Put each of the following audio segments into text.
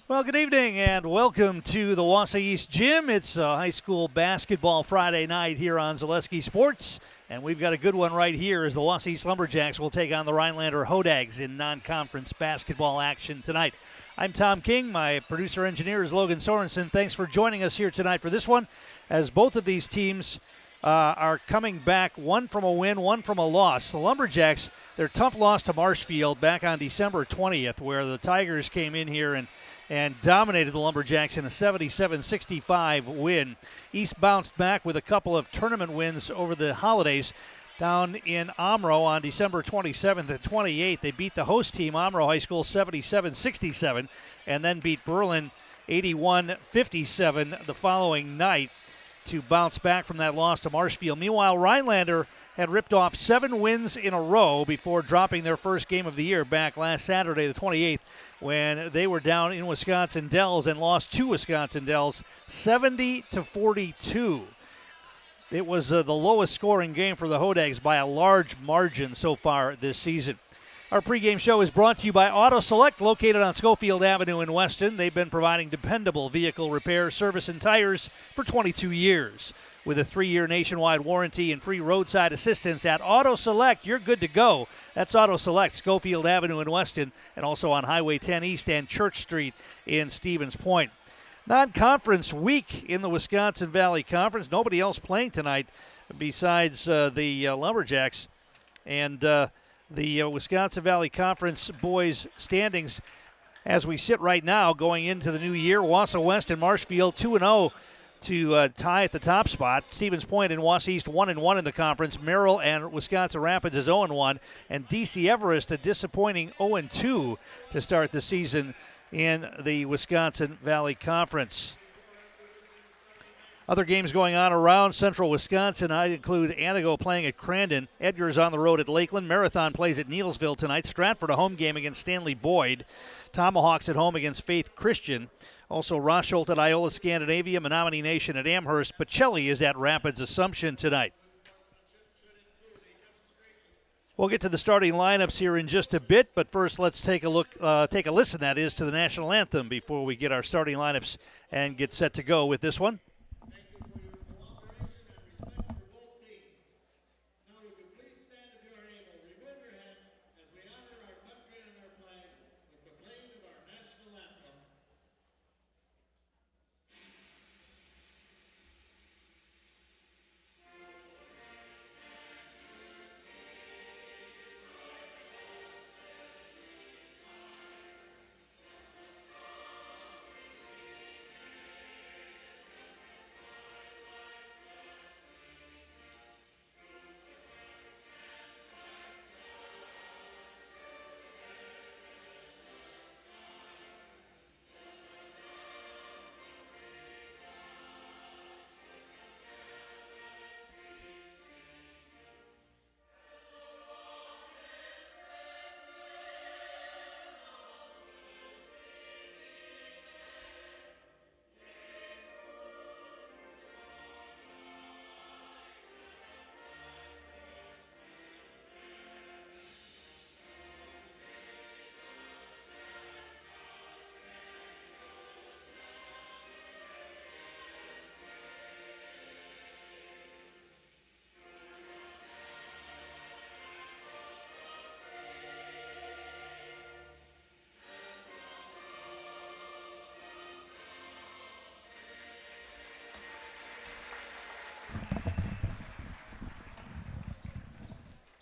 Well, good evening and welcome to the Wausau East Gym. It's a high school basketball Friday night here on Zaleski Sports, and we've got a good one right here as the Wausau East Lumberjacks will take on the Rhinelander Hodags in non-conference basketball action tonight. I'm Tom King. My producer-engineer is Logan Sorensen. Thanks for joining us here tonight for this one, as both of these teams are coming back, one from a win, one from a loss. The Lumberjacks, their tough loss to Marshfield back on December 20th, where the Tigers came in here and dominated the Lumberjacks in a 77-65 win. East bounced back with a couple of tournament wins over the holidays. Down in Omro on December 27th and 28th, they beat the host team, Omro High School, 77-67, and then beat Berlin 81-57 the following night to bounce back from that loss to Marshfield. Meanwhile, Rhinelander had ripped off 7 wins in a row before dropping their first game of the year back last Saturday, the 28th, when they were down in Wisconsin Dells and lost to Wisconsin Dells 70-42. It was the lowest scoring game for the Hodags by a large margin so far this season. Our pregame show is brought to you by Auto Select, located on Schofield Avenue in Weston. They've been providing dependable vehicle repair, service, and tires for 22 years. With a 3-year nationwide warranty and free roadside assistance at Auto Select, you're good to go. That's Auto Select, Schofield Avenue in Weston, and also on Highway 10 East and Church Street in Stevens Point. Non-conference week in the Wisconsin Valley Conference. Nobody else playing tonight besides the Lumberjacks. And the Wisconsin Valley Conference boys standings as we sit right now going into the new year. Wausau West and Marshfield 2-0 to tie at the top spot. Stevens Point and Wausau East 1-1 in the conference. Merrill and Wisconsin Rapids is 0-1. And DC Everest a disappointing 0-2 to start the season in the Wisconsin Valley Conference. Other games going on around central Wisconsin, I include Antigo playing at Crandon. Edgar's on the road at Lakeland. Marathon plays at Neelsville tonight. Stratford a home game against Stanley Boyd. Tomahawks at home against Faith Christian. Also Rosholt at Iola Scandinavia. Menominee Nation at Amherst. Pacelli is at Rapids Assumption tonight. We'll get to the starting lineups here in just a bit, but first let's take a listen, that is, to the national anthem before we get our starting lineups and get set to go with this one.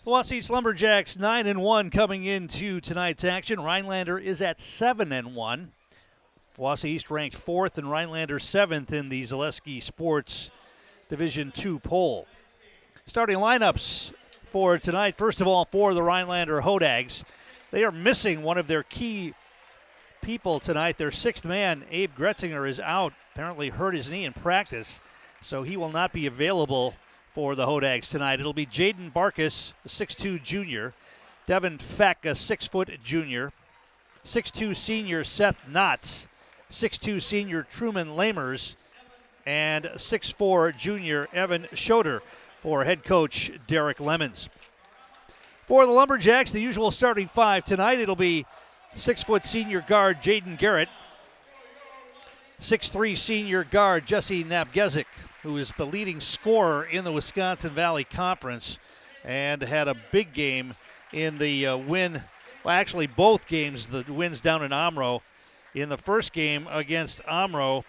The Wausau East Lumberjacks 9-1 coming into tonight's action. Rhinelander is at 7-1. Wausau East ranked 4th and Rhinelander 7th in the Zaleski Sports Division II poll. Starting lineups for tonight, first of all, for the Rhinelander Hodags. They are missing one of their key people tonight. Their 6th man, Abe Gretzinger, is out. Apparently hurt his knee in practice, so he will not be available for the Hodags tonight. It'll be Jaden Barkus, a 6'2 junior, Devin Feck, a 6-foot junior, 6'2 senior Seth Knotts, 6'2 senior Truman Lamers, and 6'4 junior Evan Schoder for head coach Derek Lemons. For the Lumberjacks, the usual starting 5 tonight, it'll be 6-foot senior guard Jaden Garrett, 6'3" senior guard Jesse Nabgezik, who is the leading scorer in the Wisconsin Valley Conference and had a big game in the win. Well, actually, both games, the wins down in Omro. In the first game against Omro,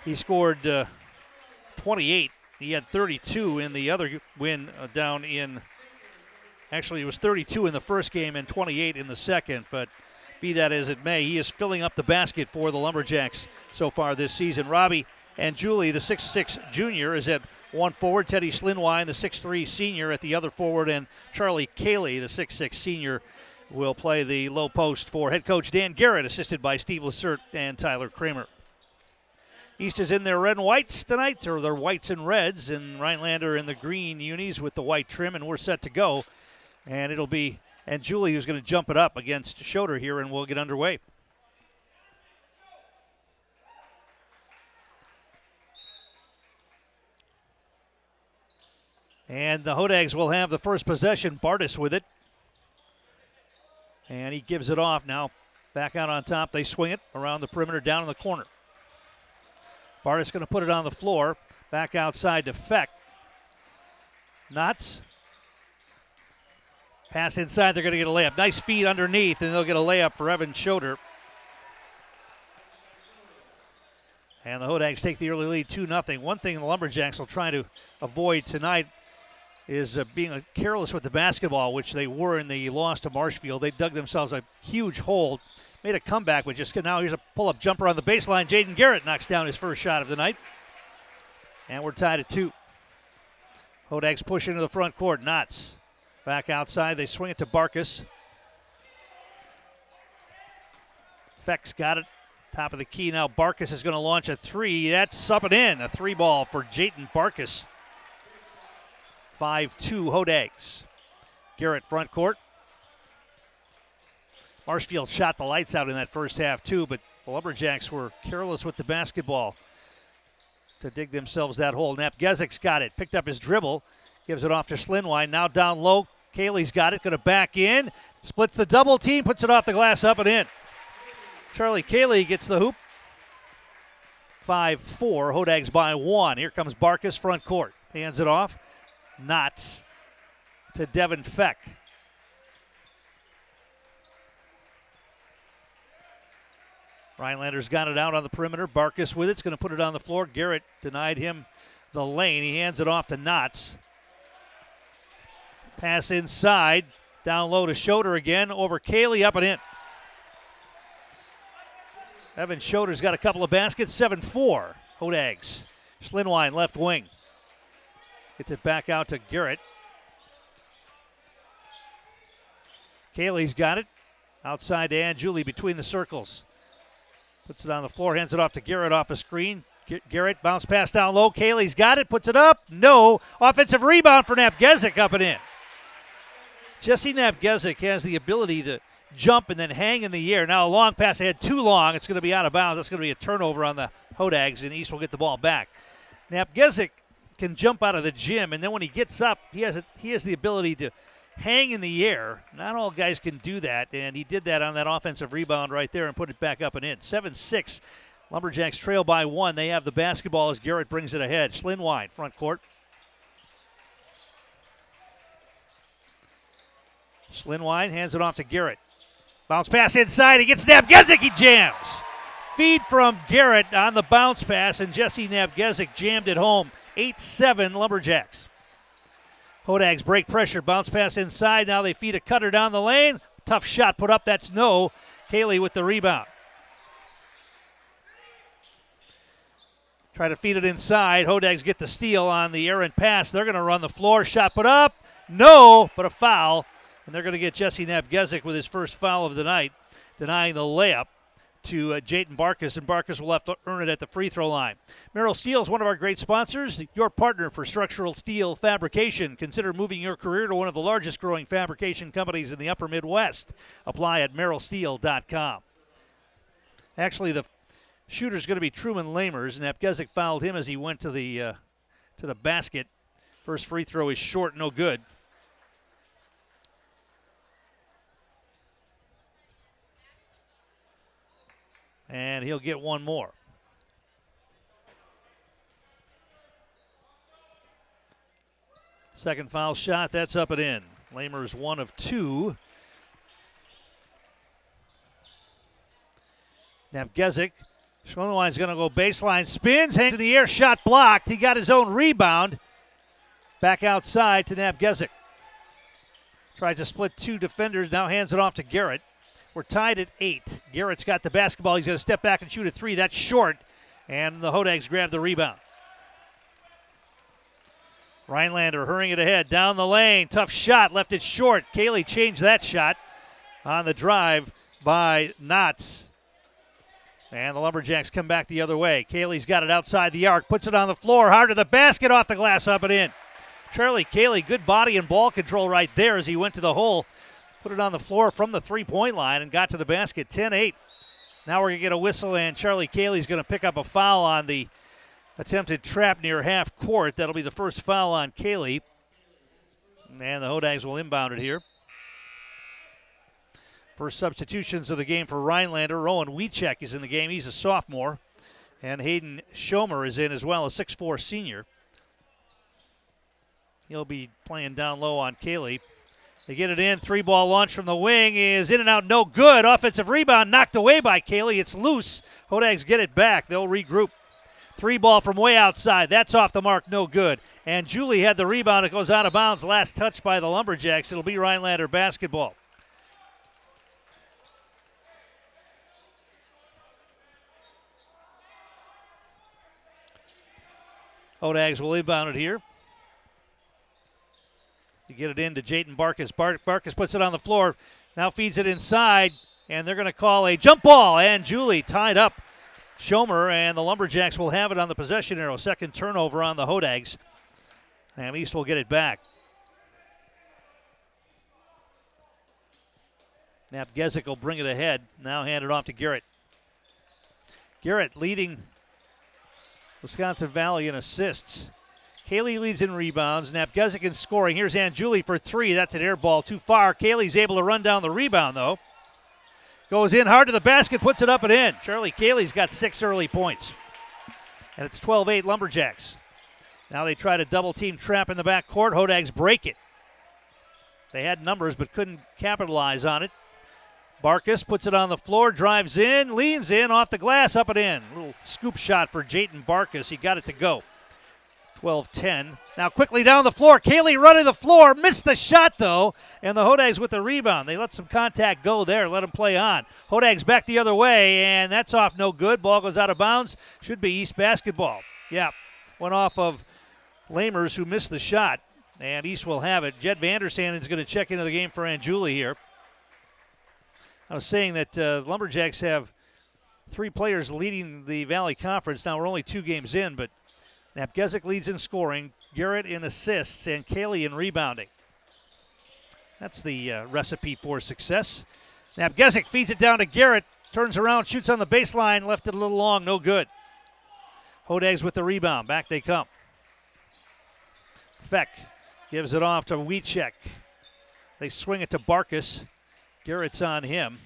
he scored 28. He had 32 in the other win down in, actually, it was 32 in the first game and 28 in the second, but be that as it may, he is filling up the basket for the Lumberjacks so far this season. Robbie and Julie, the 6'6" junior, is at one forward. Teddy Schlinwine, the 6'3" senior, at the other forward. And Charlie Cayley, the 6'6" senior, will play the low post for head coach Dan Garrett, assisted by Steve Lacerte and Tyler Kramer. East is in their red and whites tonight, or their whites and reds, and Rhinelander in the green unis with the white trim, and we're set to go. And it'll be and Julie who's going to jump it up against Schroeder here, and we'll get underway. And the Hodags will have the first possession. Bartis with it. And he gives it off now. Back out on top. They swing it around the perimeter, down in the corner. Bartis going to put it on the floor. Back outside to Feck. Knotts. Pass inside, they're going to get a layup. Nice feed underneath, and they'll get a layup for Evan Schroeder. And the Hodags take the early lead 2-0. One thing the Lumberjacks will try to avoid tonight is being careless with the basketball, which they were in the loss to Marshfield. They dug themselves a huge hole, made a comeback, but just now here's a pull-up jumper on the baseline. Jaden Garrett knocks down his first shot of the night. And we're tied at 2. Hodags push into the front court. Knotts. Back outside, they swing it to Barkus. Feck's got it. Top of the key now. Barkus is going to launch a three. That's up and in. A three ball for Jayton Barkus. 5-2 Hodags. Garrett front court. Marshfield shot the lights out in that first half too, but the Lumberjacks were careless with the basketball to dig themselves that hole. Napgezik's got it. Picked up his dribble. Gives it off to Schlinwine. Now down low. Cayley's got it. Going to back in. Splits the double team. Puts it off the glass, up and in. Charlie Cayley gets the hoop. 5-4. Hodags by 1. Here comes Barkus front court. Hands it off. Knotts to Devin Feck. Rhinelander's got it out on the perimeter. Barkus with it. It's going to put it on the floor. Garrett denied him the lane. He hands it off to Knotts. Pass inside. Down low to Schroeder again. Over Cayley, up and in. Evan Schroeder's got a couple of baskets. 7-4. Hodags. Schlinwine left wing. Gets it back out to Garrett. Cayley's got it. Outside to Ann Julie between the circles. Puts it on the floor. Hands it off to Garrett off a screen. Garrett bounce pass down low. Cayley's got it. Puts it up. No. Offensive rebound for Napgezik, up and in. Jesse Napgezik has the ability to jump and then hang in the air. Now a long pass ahead, too long. It's going to be out of bounds. That's going to be a turnover on the Hodags, and East will get the ball back. Napgezik can jump out of the gym, and then when he gets up, he has the ability to hang in the air. Not all guys can do that, and he did that on that offensive rebound right there and put it back up and in. 7-6. Lumberjacks trail by 1. They have the basketball as Garrett brings it ahead. Schlinwine, front court. Schlinwine hands it off to Garrett. Bounce pass inside. He gets Napgezik. He jams. Feed from Garrett on the bounce pass, and Jesse Napgezik jammed it home. 8-7 Lumberjacks. Hodags break pressure. Bounce pass inside. Now they feed a cutter down the lane. Tough shot put up. That's no. Cayley with the rebound. Try to feed it inside. Hodags get the steal on the errant pass. They're going to run the floor. Shot put up. No, but a foul. And they're going to get Jesse Napgezik with his first foul of the night, denying the layup to Jayton Barkus, and Barkus will have to earn it at the free throw line. Merrill Steel is one of our great sponsors, your partner for structural steel fabrication. Consider moving your career to one of the largest growing fabrication companies in the upper Midwest. Apply at merrillsteel.com. Actually, the shooter's going to be Truman Lamers, and Napgezik fouled him as he went to the basket. First free throw is short, no good. and he'll get one more. Second foul shot, that's up and in. Lamer's 1 of 2. Napgezik, Schwellenwein's going to go baseline, spins, hangs in the air, shot blocked. He got his own rebound. Back outside to Napgezik. Tries to split 2 defenders, now hands it off to Garrett. We're tied at 8. Garrett's got the basketball. He's going to step back and shoot a 3. That's short, and the Hodags grab the rebound. Rhinelander hurrying it ahead, down the lane. Tough shot, left it short. Cayley changed that shot on the drive by Knotts. And the Lumberjacks come back the other way. Cayley's got it outside the arc, puts it on the floor, hard to the basket, off the glass, up and in. Charlie Cayley, good body and ball control right there as he went to the hole. Put it on the floor from the three-point line and got to the basket, 10-8. Now we're going to get a whistle, and Charlie Cayley's going to pick up a foul on the attempted trap near half court. That'll be the first foul on Cayley. And the Hodags will inbound it here. First substitutions of the game for Rhinelander. Rowan Wiechek is in the game. He's a sophomore. And Hayden Schomer is in as well, a 6'4 senior. He'll be playing down low on Cayley. They get it in. 3-ball launch from the wing is in and out, no good. Offensive rebound knocked away by Cayley. It's loose. Hodags get it back. They'll regroup. 3-ball from way outside. That's off the mark, no good. And Julie had the rebound. It goes out of bounds. Last touch by the Lumberjacks. It'll be Rhinelander basketball. Hodags will inbound it here. You get it in to Jayden Barkus. Barkus puts it on the floor. Now feeds it inside. And they're going to call a jump ball. And Julie tied up Schomer, and the Lumberjacks will have it on the possession arrow. Second turnover on the Hodags. And East will get it back. Napgezik will bring it ahead. Now hand it off to Garrett. Garrett leading Wisconsin Valley in assists. Cayley leads in rebounds. Napgezik in scoring. Here's Ann Julie for 3. That's an air ball too far. Cayley's able to run down the rebound, though. Goes in hard to the basket, puts it up and in. Charlie Cayley's got 6 early points. And it's 12-8 Lumberjacks. Now they try to double-team trap in the backcourt. Hodags break it. They had numbers but couldn't capitalize on it. Barkus puts it on the floor, drives in, leans in, off the glass, up and in. Little scoop shot for Jayden Barkus. He got it to go. 12-10. Now quickly down the floor. Cayley running the floor. Missed the shot, though. And the Hodags with the rebound. They let some contact go there. Let them play on. Hodags back the other way, and that's off no good. Ball goes out of bounds. Should be East basketball. Yeah, went off of Lamers, who missed the shot. And East will have it. Jed Vandersanden is going to check into the game for Ann Julie here. I was saying that Lumberjacks have 3 players leading the Valley Conference. Now we're only 2 games in, but Napgezik leads in scoring, Garrett in assists, and Cayley in rebounding. That's the recipe for success. Napgezik feeds it down to Garrett, turns around, shoots on the baseline, left it a little long, no good. Hodags with the rebound, back they come. Feck gives it off to Wiechek. They swing it to Barkus. Garrett's on him.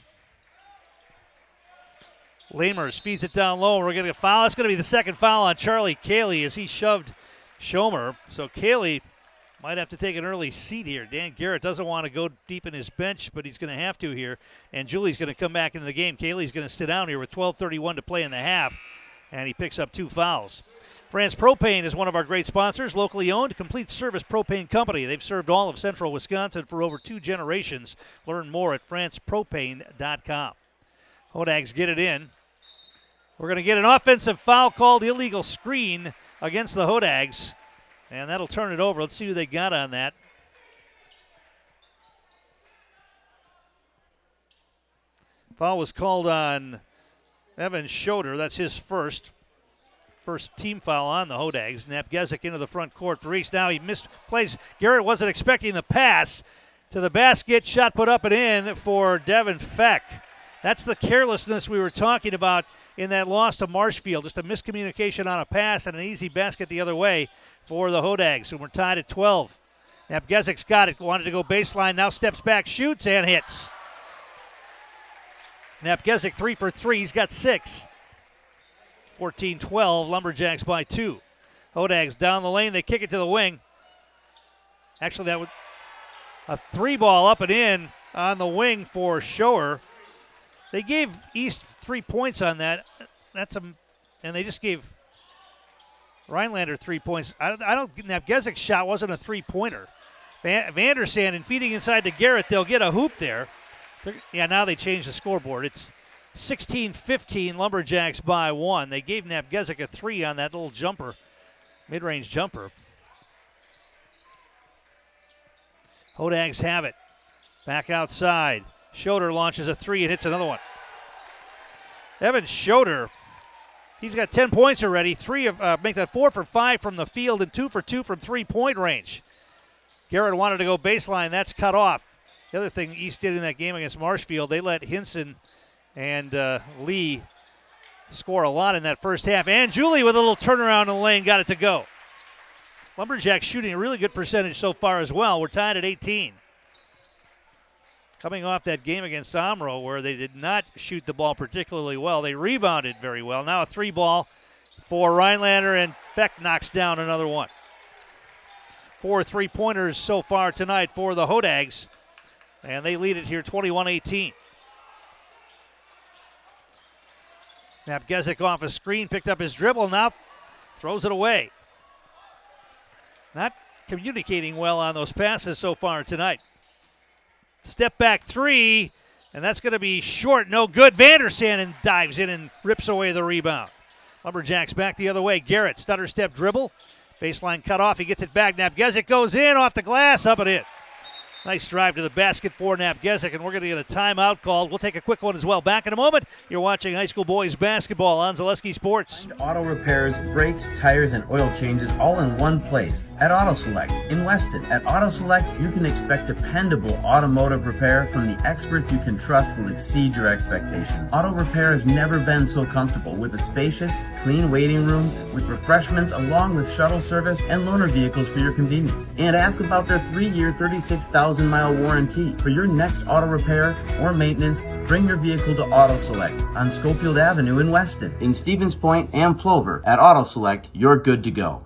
Lamers feeds it down low. We're going to get a foul. That's going to be the second foul on Charlie Cayley as he shoved Schomer. So Cayley might have to take an early seat here. Dan Garrett doesn't want to go deep in his bench, but he's going to have to here. And Julie's going to come back into the game. Cayley's going to sit down here with 12:31 to play in the half, and he picks up 2 fouls. France Propane is one of our great sponsors, locally owned, complete service propane company. They've served all of central Wisconsin for over 2 generations. Learn more at francepropane.com. Hodags get it in. We're going to get an offensive foul called, illegal screen against the Hodags, and that'll turn it over. Let's see who they got on that. Foul was called on Evan Schroeder. That's his first team foul on the Hodags. Napgezik into the front court for East. Now he misplays. Garrett wasn't expecting the pass to the basket. Shot put up and in for Devin Feck. That's the carelessness we were talking about in that loss to Marshfield. Just a miscommunication on a pass and an easy basket the other way for the Hodags, and we're tied at 12. Napgezik's got it. Wanted to go baseline. Now steps back, shoots, and hits. Napgezik 3 for 3. He's got 6. 14-12. Lumberjacks by 2. Hodags down the lane. They kick it to the wing. Actually, that was a 3-ball up and in on the wing for Schoer. They gave East 3 points on that. And they just gave Rhinelander 3 points. Napgezik's shot wasn't a 3-pointer. Vandersanden feeding inside to Garrett. They'll get a hoop there. Yeah, now they changed the scoreboard. It's 16-15, Lumberjacks by 1. They gave Napgezik a 3 on that little jumper, mid-range jumper. Hodags have it. Back outside. Schroeder launches a 3 and hits another one. Evan Schroeder, he's got 10 points already. Make that 4 for 5 from the field and 2 for 2 from three-point range. Garrett wanted to go baseline. That's cut off. The other thing East did in that game against Marshfield, they let Hinson and Lee score a lot in that first half. And Julie with a little turnaround in the lane got it to go. Lumberjacks shooting a really good percentage so far as well. We're tied at 18. Coming off that game against Omro where they did not shoot the ball particularly well. They rebounded very well. Now a 3-ball for Rhinelander, and Feck knocks down another one. 4 3-pointers so far tonight for the Hodags, and they lead it here 21-18. Napgezik off a screen, picked up his dribble, now throws it away. Not communicating well on those passes so far tonight. Step back 3, and that's going to be short, no good. Vandersanden dives in and rips away the rebound. Lumberjacks back the other way. Garrett, stutter step dribble. Baseline cut off. He gets it back. Napgezik goes in off the glass, up and in. Nice drive to the basket for Napgezik, and we're going to get a timeout called. We'll take a quick one as well. Back in a moment. You're watching high school boys basketball on Zaleski Sports. Auto repairs, brakes, tires, and oil changes all in one place at Auto Select in Weston. At Auto Select, you can expect dependable automotive repair from the experts you can trust will exceed your expectations. Auto repair has never been so comfortable with a spacious, clean waiting room with refreshments along with shuttle service and loaner vehicles for your convenience. And ask about their 3-year, 36,000-mile warranty. For your next auto repair or maintenance, bring your vehicle to Auto Select on Schofield Avenue in Weston. In Stevens Point and Plover, at Auto Select, you're good to go.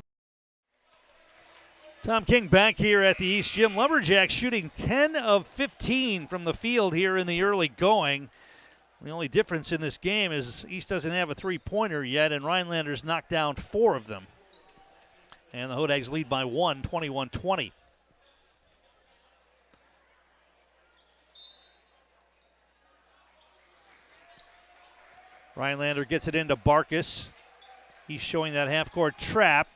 Tom King back here at the East Gym. Lumberjacks shooting 10 of 15 from the field here in the early going. The only difference in this game is East doesn't have a 3-pointer yet, and Rhinelanders knocked down 4 of them. And the Hodags lead by 1, 21-20. Rhinelander gets it into Barkus. He's showing that half-court trap.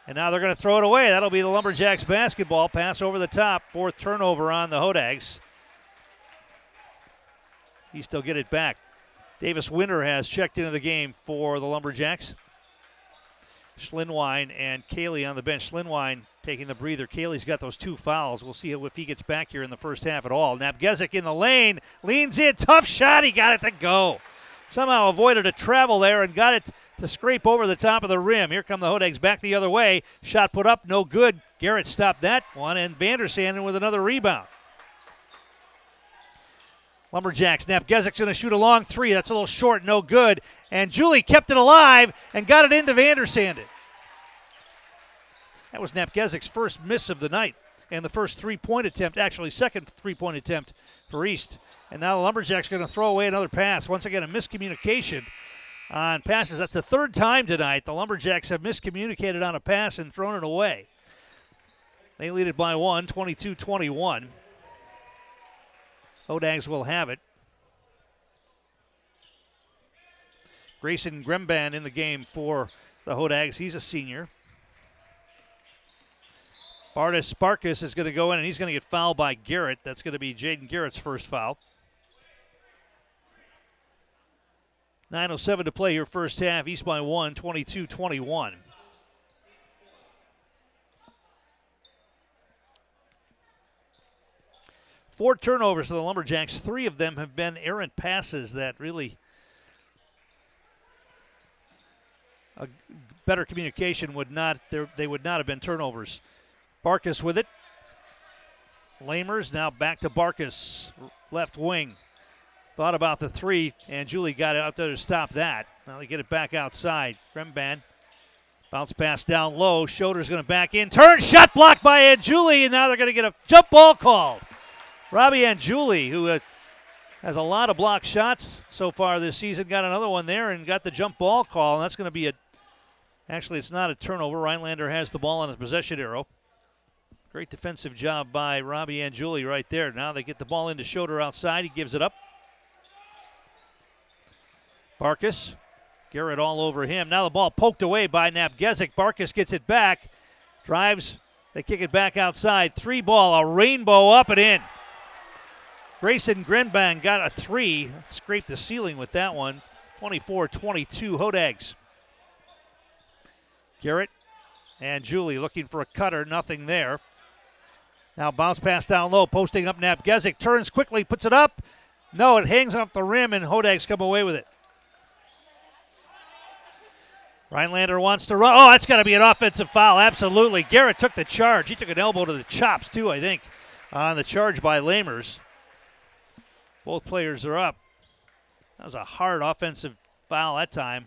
And now they're going to throw it away. That'll be the Lumberjacks basketball. Pass over the top. 4th turnover on the Hodags. He still get it back. Davis Winter has checked into the game for the Lumberjacks. Schlinwine and Cayley on the bench. Schlinwine taking the breather. Cayley's got those 2 fouls. We'll see if he gets back here in the first half at all. Napgezik in the lane. Leans in. Tough shot. He got it to go. Somehow avoided a travel there and got it to scrape over the top of the rim. Here come the Hodags back the other way. Shot put up, no good. Garrett stopped that one, and Vandersanden with another rebound. Lumberjacks, Napgezik's going to shoot a long 3. That's a little short, no good. And Julie kept it alive and got it into Vandersanden. That was Napgezik's first miss of the night and the first 3-point attempt, actually second 3-point attempt for East. And now the Lumberjacks are going to throw away another pass. Once again, a miscommunication on passes. That's the 3rd time tonight the Lumberjacks have miscommunicated on a pass and thrown it away. They lead it by 1, 22-21. Hodags will have it. Grayson Gremban in the game for the Hodags. He's a senior. Barkus is going to go in, and he's going to get fouled by Garrett. That's going to be Jaden Garrett's first foul. 9:07 to play here first half. East by 1, 22-21. Four turnovers for the Lumberjacks. 3 of them have been errant passes that really a better communication would not, they would not have been turnovers. Barkus with it. Lamers now back to Barkus, left wing. thought about the three, and Julie got it out there to stop that. Now they get it back outside. Gremban, bounce pass down low. Schroeder's going to back in. Turn, shot blocked by Anjuli, and now they're going to get a jump ball called. Robbie Anjuli, who has a lot of blocked shots so far this season, got another one there and got the jump ball call, and that's going to be actually it's not a turnover. Rhinelander has the ball on his possession arrow. Great defensive job by Robbie Anjuli right there. Now they get the ball into Schroeder outside. He gives it up. Barkas, Garrett all over him. Now the ball poked away by Napgezik. Barkas gets it back, drives. They kick it back outside. 3-ball, a rainbow up and in. Grayson Grenbang got a 3. Scraped the ceiling with that one. 24-22 Hodags. Garrett and Julie looking for a cutter. Nothing there. Now bounce pass down low, posting up Napgezik. Turns quickly, puts it up. No, it hangs off the rim, and Hodags come away with it. Rhinelander wants to run. Oh, that's got to be an offensive foul. Absolutely. Garrett took the charge. He took an elbow to the chops, too, I think, on the charge by Lamers. Both players are up. That was a hard offensive foul that time.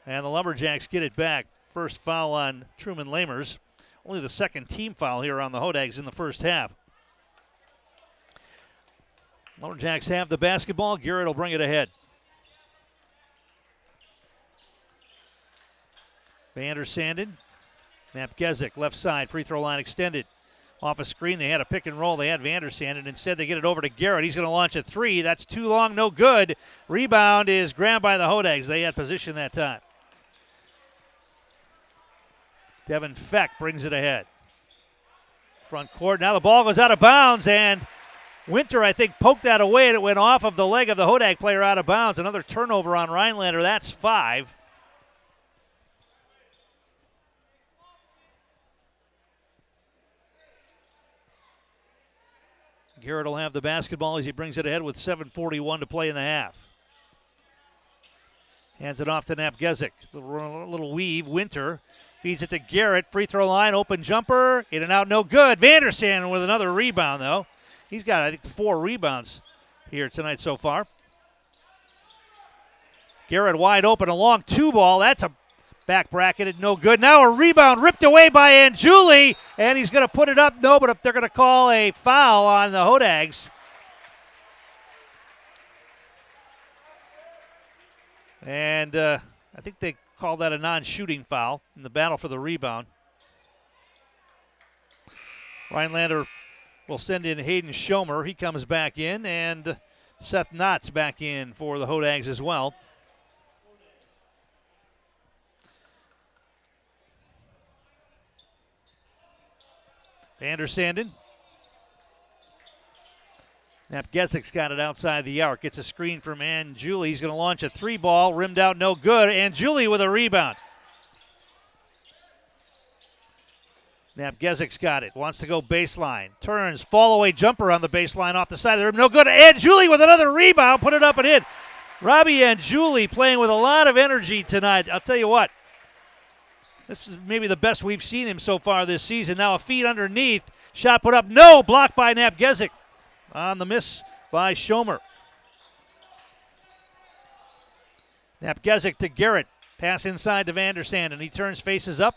And the Lumberjacks get it back. First foul on Truman Lamers. Only the second team foul here on the Hodags in the first half. Lumberjacks have the basketball. Garrett will bring it ahead. Vander Sanden. Napgezik, left side, free throw line extended. Off a screen, they had a pick and roll. They had Vander Sanden. Instead, they get it over to Garrett. He's going to launch a 3. That's too long, no good. Rebound is grabbed by the Hodags. They had position that time. Devin Feck brings it ahead. Front court. Now the ball goes out of bounds, and Winter, I think, poked that away, and it went off of the leg of the Hodag player out of bounds. Another turnover on Rhinelander. That's 5. Garrett will have the basketball as he brings it ahead with 7:41 to play in the half. Hands it off to Napgezik. Little weave. Winter feeds it to Garrett. Free throw line, open jumper. In and out, no good. Vander Sanden with another rebound, though. He's got, I think, 4 rebounds here tonight so far. Garrett wide open, a long 2-ball. That's a back bracketed, no good. Now a rebound ripped away by Anjuli, and he's going to put it up. No, but they're going to call a foul on the Hodags. And I think they call that a non-shooting foul in the battle for the rebound. Rhinelander will send in Hayden Schomer. He comes back in, and Seth Knott's back in for the Hodags as well. Vander Sanden. Napgezik's got it outside the arc. Gets a screen from Anjuli. He's going to launch a 3-ball. Rimmed out, no good. Anjuli with a rebound. Napgezik's got it. Wants to go baseline. Turns. Fall-away jumper on the baseline off the side of the rim. No good. Anjuli with another rebound. Put it up and in. Robbie Anjuli playing with a lot of energy tonight. I'll tell you what. This is maybe the best we've seen him so far this season. Now a feed underneath. Shot put up. No. Blocked by Napgezik. On the miss by Schomer. Napgezik to Garrett. Pass inside to Vander Sanden. He turns, faces up.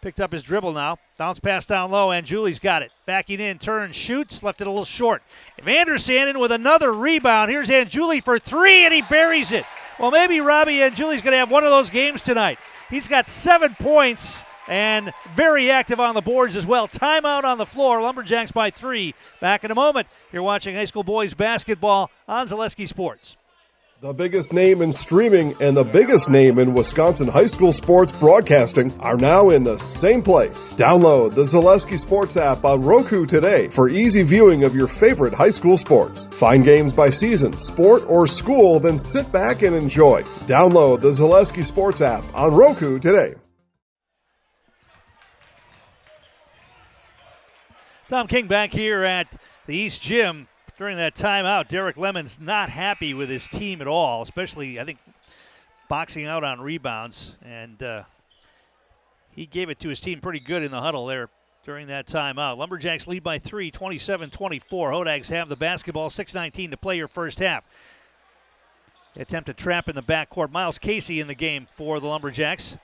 Picked up his dribble now. Bounce pass down low, and Julie's got it. Backing in, turns, shoots, left it a little short. Vander Sanden with another rebound. Here's Anjuli for 3, and he buries it. Well, maybe Robbie Anjuli's going to have one of those games tonight. He's got 7 points and very active on the boards as well. Timeout on the floor. Lumberjacks by 3. Back in a moment. You're watching high school boys basketball on Zaleski Sports. The biggest name in streaming and the biggest name in Wisconsin high school sports broadcasting are now in the same place. Download the Zaleski Sports app on Roku today for easy viewing of your favorite high school sports. Find games by season, sport, or school, then sit back and enjoy. Download the Zaleski Sports app on Roku today. Tom King back here at the East Gym. During that timeout, Derek Lemon's not happy with his team at all, especially, I think, boxing out on rebounds. And he gave it to his team pretty good in the huddle there during that timeout. Lumberjacks lead by 3, 27-24. Hodags have the basketball, 6:19 to play your first half. They attempt a trap in the backcourt. Miles Casey in the game for the Lumberjacks.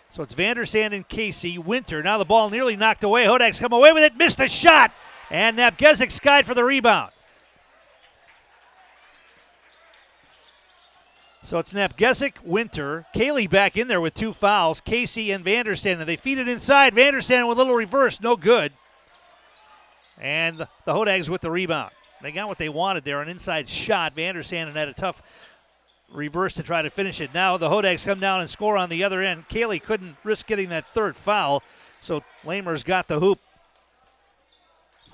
So it's Vandersand and Casey. Winter, now the ball nearly knocked away. Hodags come away with it, missed the shot, and Napgezik skied for the rebound. So it's Napgezik, Winter, Cayley back in there with 2 fouls, Casey and Vandersand. They feed it inside. Vandersand with a little reverse, no good. And the Hodags with the rebound. They got what they wanted there, an inside shot. Vandersand had a tough reverse to try to finish it. Now the Hodags come down and score on the other end. Cayley couldn't risk getting that 3rd foul, so Lamers got the hoop.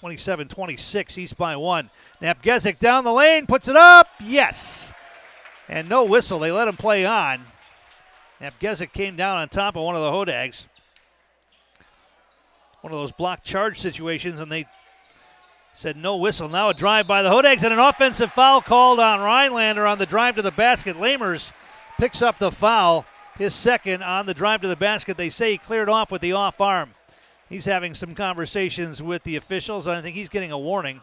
27-26, East by 1. Napgezik down the lane, puts it up, yes! And no whistle. They let him play on. Napgezik came down on top of one of the Hodags. One of those block charge situations, and they said no whistle. Now a drive by the Hodags and an offensive foul called on Rhinelander on the drive to the basket. Lamers picks up the foul, his 2nd on the drive to the basket. They say he cleared off with the off arm. He's having some conversations with the officials. I think he's getting a warning.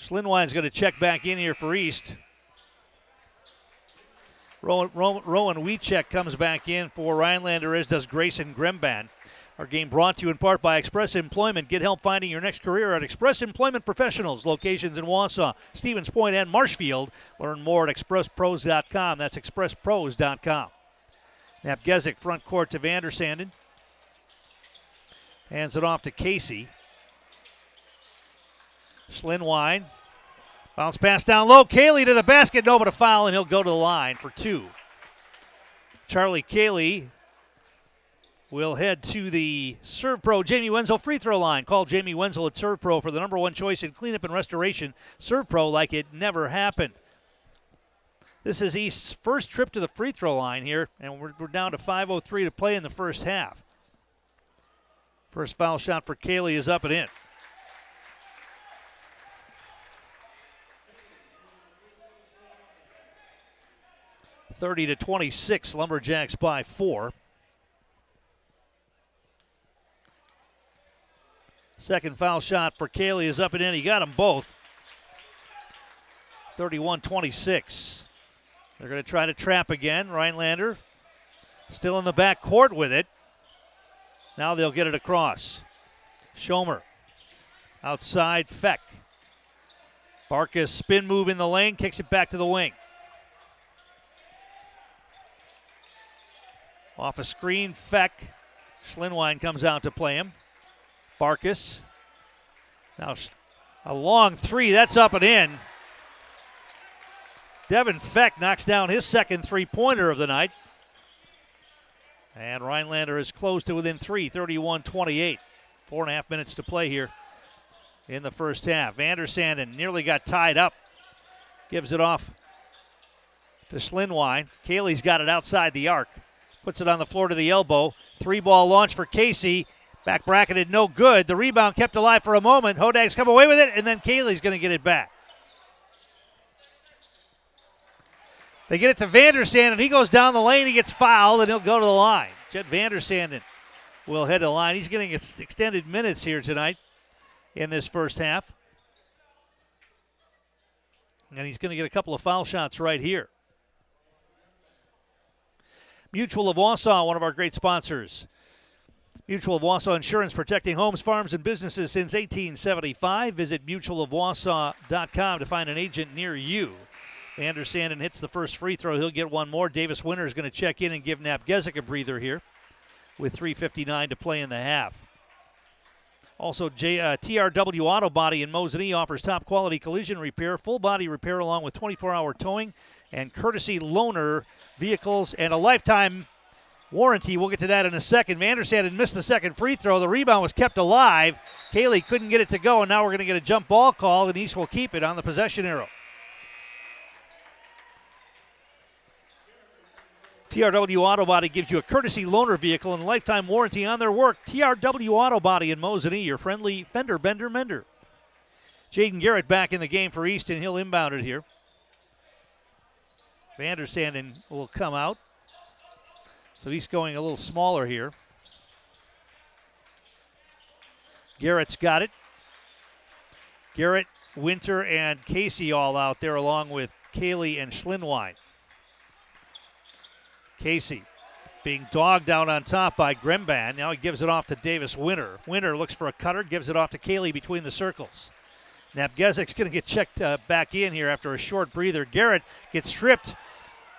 Schlinwine's going to check back in here for East. Rowan Wiecek comes back in for Rhinelander, as does Grayson Gremban. Our game brought to you in part by Express Employment. Get help finding your next career at Express Employment Professionals. Locations in Wausau, Stevens Point, and Marshfield. Learn more at expresspros.com. That's expresspros.com. Napgezik front court to Vandersanden. Hands it off to Casey. Schlinwine. Bounce pass down low. Cayley to the basket. No, but a foul, and he'll go to the line for 2. Charlie Cayley will head to the Serve Pro Jamie Wenzel free throw line. Call Jamie Wenzel at Serve Pro for the #1 choice in cleanup and restoration. Serve Pro like it never happened. This is East's first trip to the free throw line here, and we're down to 5:03 to play in the first half. First foul shot for Cayley is up and in. 30-26, Lumberjacks by 4. Second foul shot for Cayley is up and in. He got them both. 31-26. They're going to try to trap again. Rhinelander still in the back court with it. Now they'll get it across. Schomer outside, Feck. Barkas spin move in the lane, kicks it back to the wing. Off a screen, Feck. Schlinwine comes out to play him. Barkas. Now a long 3, that's up and in. Devin Feck knocks down his 2nd 3-pointer of the night. And Rhinelander is close to within 3, 31-28. 4.5 minutes to play here in the first half. Vandersanden nearly got tied up. Gives it off to Schlinwine. Cayley's got it outside the arc. Puts it on the floor to the elbow. 3-ball launch for Casey. Back bracketed, no good. The rebound kept alive for a moment. Hodags come away with it, and then Cayley's going to get it back. They get it to Vandersanden. He goes down the lane. He gets fouled, and he'll go to the line. Jet Vandersanden will head to the line. He's getting extended minutes here tonight in this first half. And he's going to get a couple of foul shots right here. Mutual of Wausau, one of our great sponsors. Mutual of Wausau Insurance, protecting homes, farms, and businesses since 1875. Visit mutualofwausau.com to find an agent near you. Vandersanden hits the first free throw. He'll get one more. Davis Winter is going to check in and give Napgezik a breather here with 3:59 to play in the half. Also, TRW Auto Body in Mosinee offers top-quality collision repair, full-body repair along with 24-hour towing and courtesy loaner vehicles and a lifetime warranty. We'll get to that in a second. Vandersanden missed the second free throw. The rebound was kept alive. Cayley couldn't get it to go, and now we're going to get a jump ball call, and East will keep it on the possession arrow. TRW Auto Body gives you a courtesy loaner vehicle and lifetime warranty on their work. TRW Auto Body in Mosinee, your friendly fender bender mender. Jaden Garrett back in the game for East, and he'll inbound it here. Vandersanden will come out. So he's going a little smaller here. Garrett's got it. Garrett, Winter, and Casey all out there along with Cayley and Schlinwine. Casey being dogged out on top by Gremban. Now he gives it off to Davis Winter. Winter looks for a cutter, gives it off to Cayley between the circles. Napgezik's going to get checked back in here after a short breather. Garrett gets stripped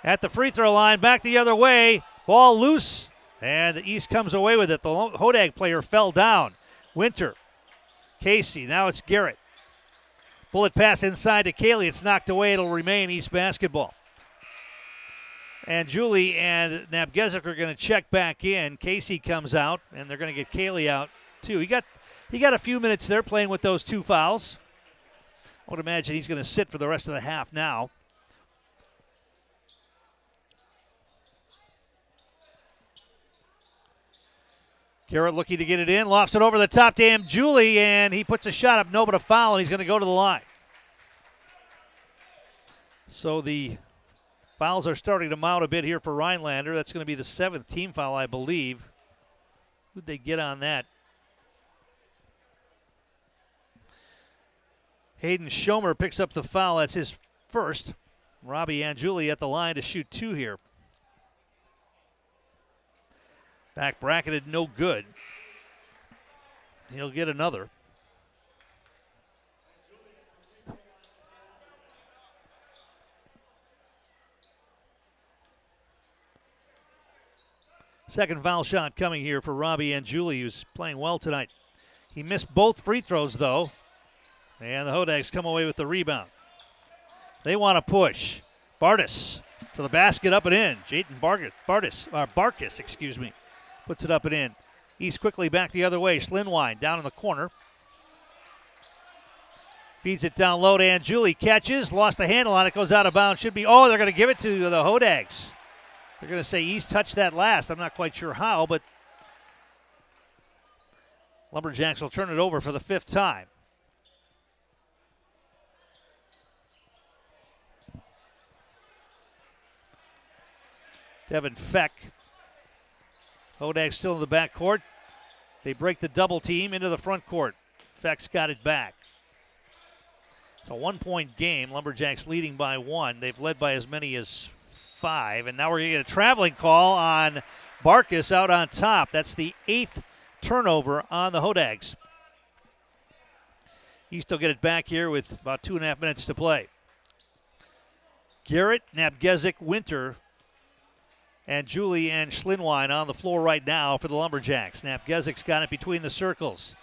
at the free throw line, back the other way. Ball loose, and the East comes away with it. The Hodag player fell down. Winter, Casey, now it's Garrett. Bullet pass inside to Cayley. It's knocked away. It'll remain East basketball. And Julie and Napgezik are going to check back in. Casey comes out, and they're going to get Cayley out too. He got a few minutes there playing with those two fouls. I would imagine he's going to sit for the rest of the half now. Garrett looking to get it in, lofts it over the top to Julie, and he puts a shot up, no but a foul, and he's going to go to the line. So the fouls are starting to mount a bit here for Rhinelander. That's going to be the 7th team foul, I believe. Who'd they get on that? Hayden Schomer picks up the foul. That's his first. Robbie Anjuli at the line to shoot 2 here. Back bracketed, no good. He'll get another. Second foul shot coming here for Robbie Anjuli, who's playing well tonight. He missed both free throws, though. And the Hodags come away with the rebound. They want to push. Bartis to the basket, up and in. Jayden Barkis, puts it up and in. East quickly back the other way. Schlinwine down in the corner. Feeds it down low to Anjuli. Catches, lost the handle on it, goes out of bounds. They're going to give it to the Hodags. They're going to say East touched that last. I'm not quite sure how, but Lumberjacks will turn it over for the 5th time. Devin Feck. Hodag still in the backcourt. They break the double team into the front court. Feck's got it back. It's a 1-point game. Lumberjacks leading by 1. They've led by as many as 5. And now we're going to get a traveling call on Barkis out on top. That's the 8th turnover on the Hodags. East will get it back here with about 2.5 minutes to play. Garrett, Napgezik, Winter, and Julie and Schlinwine on the floor right now for the Lumberjacks. Napgezik's got it between the circles.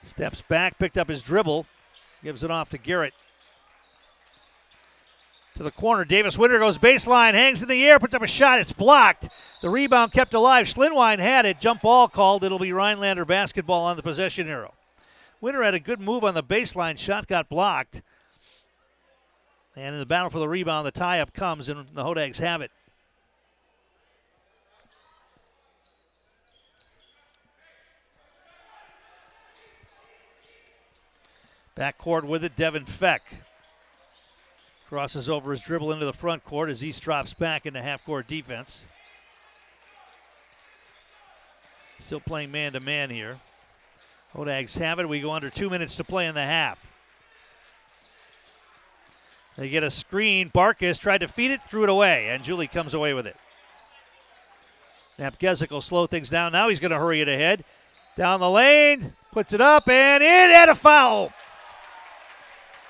Steps back, picked up his dribble, gives it off to Garrett. To the corner, Davis Winter goes baseline, hangs in the air, puts up a shot, it's blocked. The rebound kept alive. Schlinwine had it, jump ball called. It'll be Rhinelander basketball on the possession arrow. Winter had a good move on the baseline, shot got blocked. And in the battle for the rebound, the tie-up comes, and the Hodags have it. Backcourt with it, Devin Feck. Crosses over his dribble into the front court as East drops back into half-court defense. Still playing man-to-man here. Hodags have it. We go under 2 minutes to play in the half. They get a screen. Barkis tried to feed it, threw it away, and Julie comes away with it. Napgezik will slow things down. Now he's going to hurry it ahead. Down the lane, puts it up, and in, and a foul.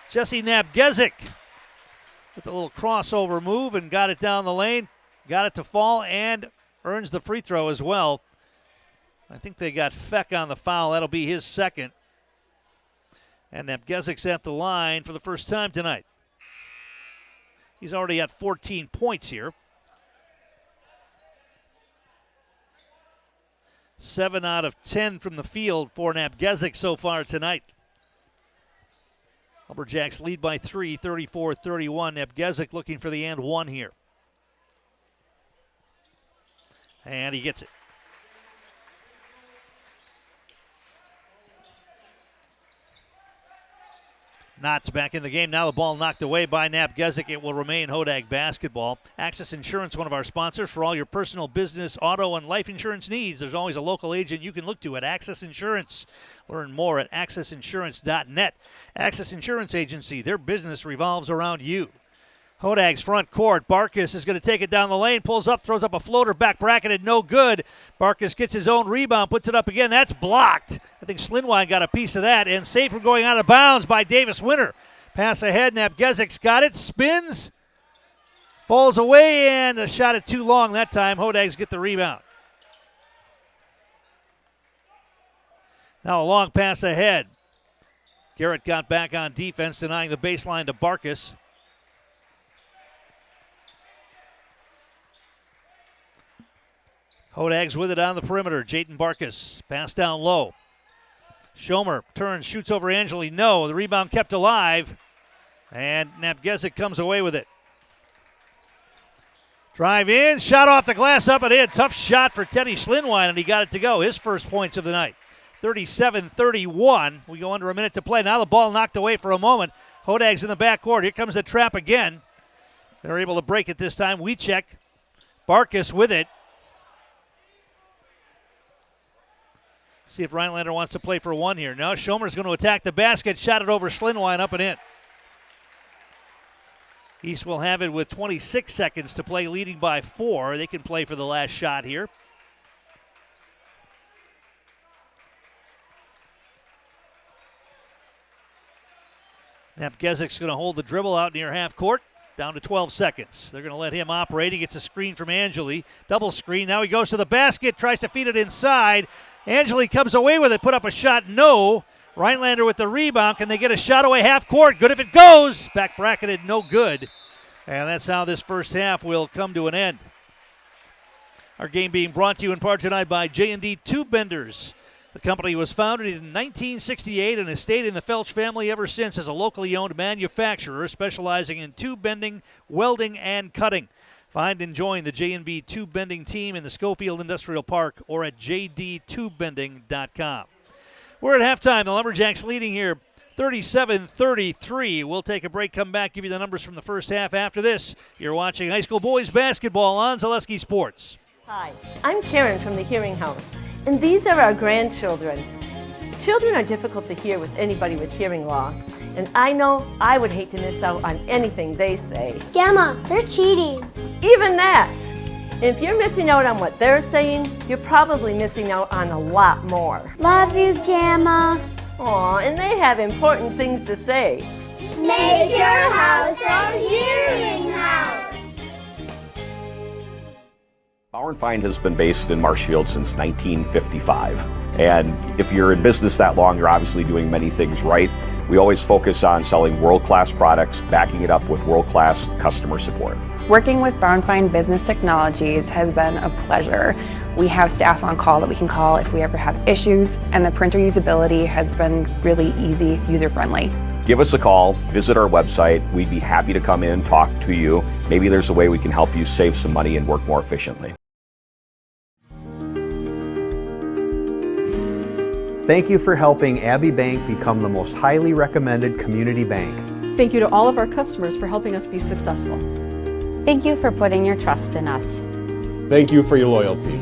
Jesse Napgezik with a little crossover move and got it down the lane, got it to fall, and earns the free throw as well. I think they got Feck on the foul. That'll be his second. And Napgezik's at the line for the first time tonight. He's already at 14 points here. 7 out of 10 from the field for Napgezik so far tonight. Lumberjacks lead by 3, 34-31. Napgezik looking for the and one here. And he gets it. Knott's back in the game. Now the ball knocked away by Napgezik. It will remain Hodag basketball. Access Insurance, one of our sponsors. For all your personal, business, auto, and life insurance needs, there's always a local agent you can look to at Access Insurance. Learn more at accessinsurance.net. Access Insurance Agency, their business revolves around you. Hodag's front court. Barkus is going to take it down the lane, pulls up, throws up a floater, back bracketed, no good. Barkus gets his own rebound, puts it up again. That's blocked. I think Slinwine got a piece of that, and safe from going out of bounds by Davis Winter. Pass ahead, Napgezik's got it, spins, falls away, and a shot at too long that time. Hodags get the rebound. Now a long pass ahead. Garrett got back on defense, denying the baseline to Barkus. Hodags with it on the perimeter. Jayden Barkus, pass down low. Schomer turns, shoots over Angeli. No, the rebound kept alive. And Napgezik comes away with it. Drive in, shot off the glass, up and in. Tough shot for Teddy Slinwine, and he got it to go. His first points of the night. 37-31. We go under a minute to play. Now the ball knocked away for a moment. Hodags in the backcourt. Here comes the trap again. They're able to break it this time. Wiecek. Barkus with it. See if Rhinelander wants to play for one here. No, Schomer's going to attack the basket. Shot it over Slinwine, up and in. East will have it with 26 seconds to play, leading by 4. They can play for the last shot here. Napgezik's going to hold the dribble out near half court. Down to 12 seconds. They're going to let him operate. He gets a screen from Angeli. Double screen. Now he goes to the basket, tries to feed it inside. Angeli comes away with it, put up a shot. No. Rhinelander with the rebound. Can they get a shot away half court? Good if it goes. Back bracketed, no good. And that's how this first half will come to an end. Our game being brought to you in part tonight by J&D Tube Benders. The company was founded in 1968 and has stayed in the Felch family ever since as a locally owned manufacturer specializing in tube bending, welding, and cutting. Find and join the J&B Tube Bending team in the Schofield Industrial Park or at jdtubebending.com. We're at halftime. The Lumberjacks leading here 37-33. We'll take a break, come back, give you the numbers from the first half after this. You're watching high school boys basketball on Zaleski Sports. Hi, I'm Karen from the Hearing House, and these are our grandchildren. Children are difficult to hear with anybody with hearing loss, and I know I would hate to miss out on anything they say. Gamma, they're cheating. Even that. And if you're missing out on what they're saying, you're probably missing out on a lot more. Love you, Gamma. Aw, and they have important things to say. Make your house a hearing house. Bauer & Feind has been based in Marshfield since 1955. And if you're in business that long, you're obviously doing many things right. We always focus on selling world-class products, backing it up with world-class customer support. Working with Bauer & Feind Business Technologies has been a pleasure. We have staff on call that we can call if we ever have issues, and the printer usability has been really easy, user-friendly. Give us a call, visit our website. We'd be happy to come in, talk to you. Maybe there's a way we can help you save some money and work more efficiently. Thank you for helping Abbey Bank become the most highly recommended community bank. Thank you to all of our customers for helping us be successful. Thank you for putting your trust in us. Thank you for your loyalty.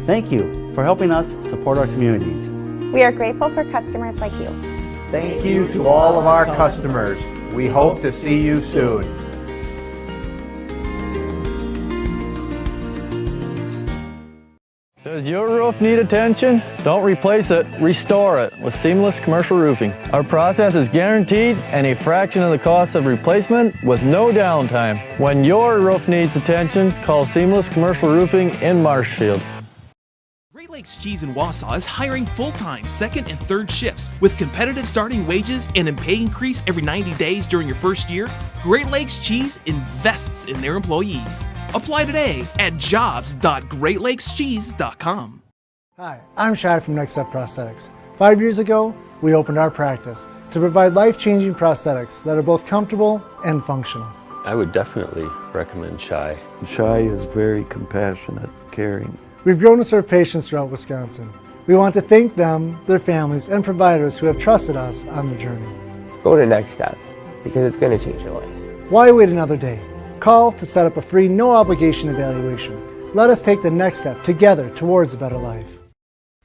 Thank you for helping us support our communities. We are grateful for customers like you. Thank you to all of our customers. We hope to see you soon. Does your roof need attention? Don't replace it, restore it with Seamless Commercial Roofing. Our process is guaranteed and a fraction of the cost of replacement with no downtime. When your roof needs attention, call Seamless Commercial Roofing in Marshfield. Great Lakes Cheese in Wausau is hiring full-time second and third shifts with competitive starting wages and a pay increase every 90 days during your first year. Great Lakes Cheese invests in their employees. Apply today at jobs.greatlakescheese.com. Hi, I'm Shad from Next Step Prosthetics. 5 years ago, we opened our practice to provide life-changing prosthetics that are both comfortable and functional. I would definitely recommend Shai. Shai is very compassionate, caring. We've grown to serve patients throughout Wisconsin. We want to thank them, their families, and providers who have trusted us on their journey. Go to Next Step because it's going to change your life. Why wait another day? Call to set up a free, no-obligation evaluation. Let us take the next step together towards a better life.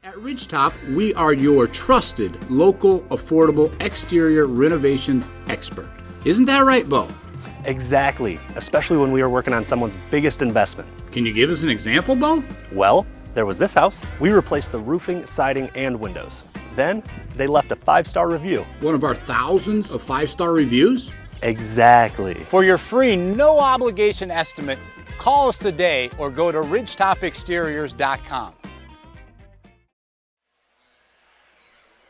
At Ridgetop, we are your trusted, local, affordable exterior renovations expert. Isn't that right, Bo? Exactly, especially when we are working on someone's biggest investment. Can you give us an example, Bo? Well, there was this house. We replaced the roofing, siding, and windows. Then they left a 5-star review. One of our thousands of 5-star reviews? Exactly. For your free, no obligation estimate, call us today or go to ridgetopexteriors.com.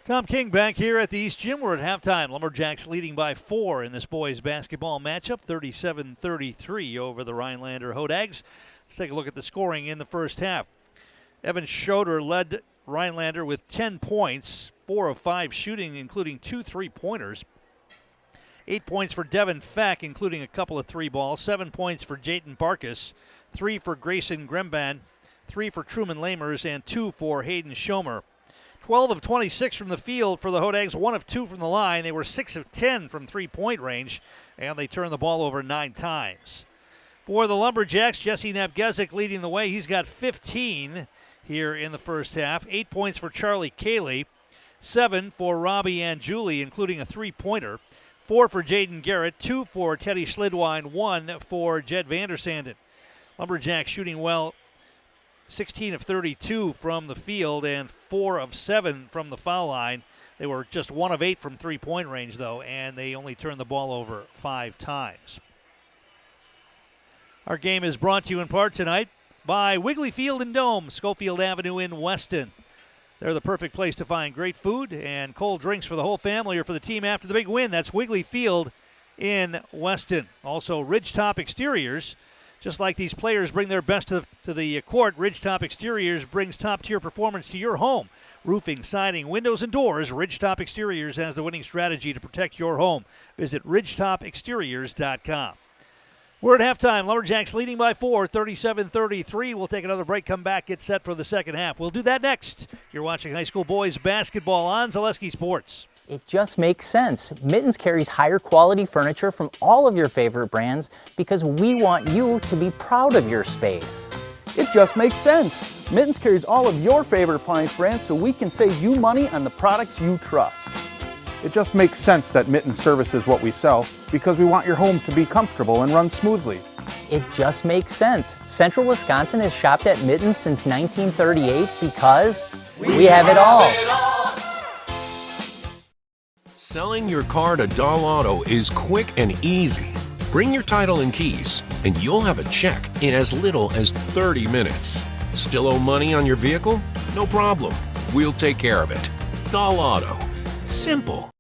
Tom King back here at the East Gym. We're at halftime. Lumberjacks leading by 4 in this boys basketball matchup, 37-33 over the Rhinelander Hodags. Let's take a look at the scoring in the first half. Evan Schroeder led Rhinelander with 10 points, 4 of 5 shooting, including 2 3-pointers. 8 points for Devin Feck, including a couple of 3 balls. 7 points for Jayden Barkas, 3 for Grayson Grimban, 3 for Truman Lamers, and 2 for Hayden Schomer. 12 of 26 from the field for the Hodags, 1 of 2 from the line. They were 6 of 10 from 3-point range, and they turned the ball over 9 times. For the Lumberjacks, Jesse Nabgezik leading the way. He's got 15 here in the first half. 8 points for Charlie Cayley, 7 for Robbie Anjuli, including a 3-pointer. 4 for Jaden Garrett, 2 for Teddy Schlidwine, 1 for Jed Vandersanden. Lumberjacks shooting well, 16 of 32 from the field and 4 of 7 from the foul line. They were just 1 of 8 from 3-point range, though, and they only turned the ball over 5 times. Our game is brought to you in part tonight by Wiggly Field and Dome, Schofield Avenue in Weston. They're the perfect place to find great food and cold drinks for the whole family or for the team after the big win. That's Wiggly Field in Weston. Also, Ridgetop Exteriors. Just like these players bring their best to the court, Ridgetop Exteriors brings top-tier performance to your home. Roofing, siding, windows, and doors, Ridgetop Exteriors has the winning strategy to protect your home. Visit ridgetopexteriors.com. We're at halftime. Lumberjacks leading by 4, 37-33. We'll take another break, come back, get set for the second half. We'll do that next. You're watching high school boys basketball on Zaleski Sports. It just makes sense. Mittens carries higher quality furniture from all of your favorite brands because we want you to be proud of your space. It just makes sense. Mittens carries all of your favorite appliance brands so we can save you money on the products you trust. It just makes sense that Mittens services what we sell because we want your home to be comfortable and run smoothly. It just makes sense. Central Wisconsin has shopped at Mittens since 1938 because we have it all. Selling your car to Dahl Auto is quick and easy. Bring your title and keys, and you'll have a check in as little as 30 minutes. Still owe money on your vehicle? No problem. We'll take care of it. Dahl Auto. Simple.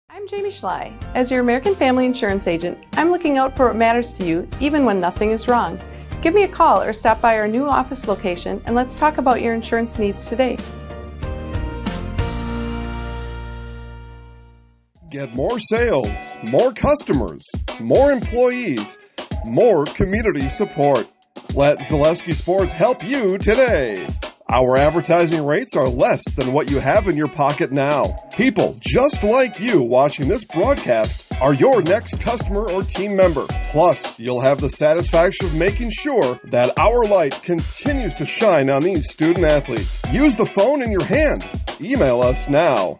I'm Jamie Schley. As your American Family Insurance agent, I'm looking out for what matters to you, even when nothing is wrong. Give me a call or stop by our new office location, and let's talk about your insurance needs today. Get more sales, more customers, more employees, more community support. Let Zaleski Sports help you today. Our advertising rates are less than what you have in your pocket now. People just like you watching this broadcast are your next customer or team member. Plus, you'll have the satisfaction of making sure that our light continues to shine on these student athletes. Use the phone in your hand. Email us now.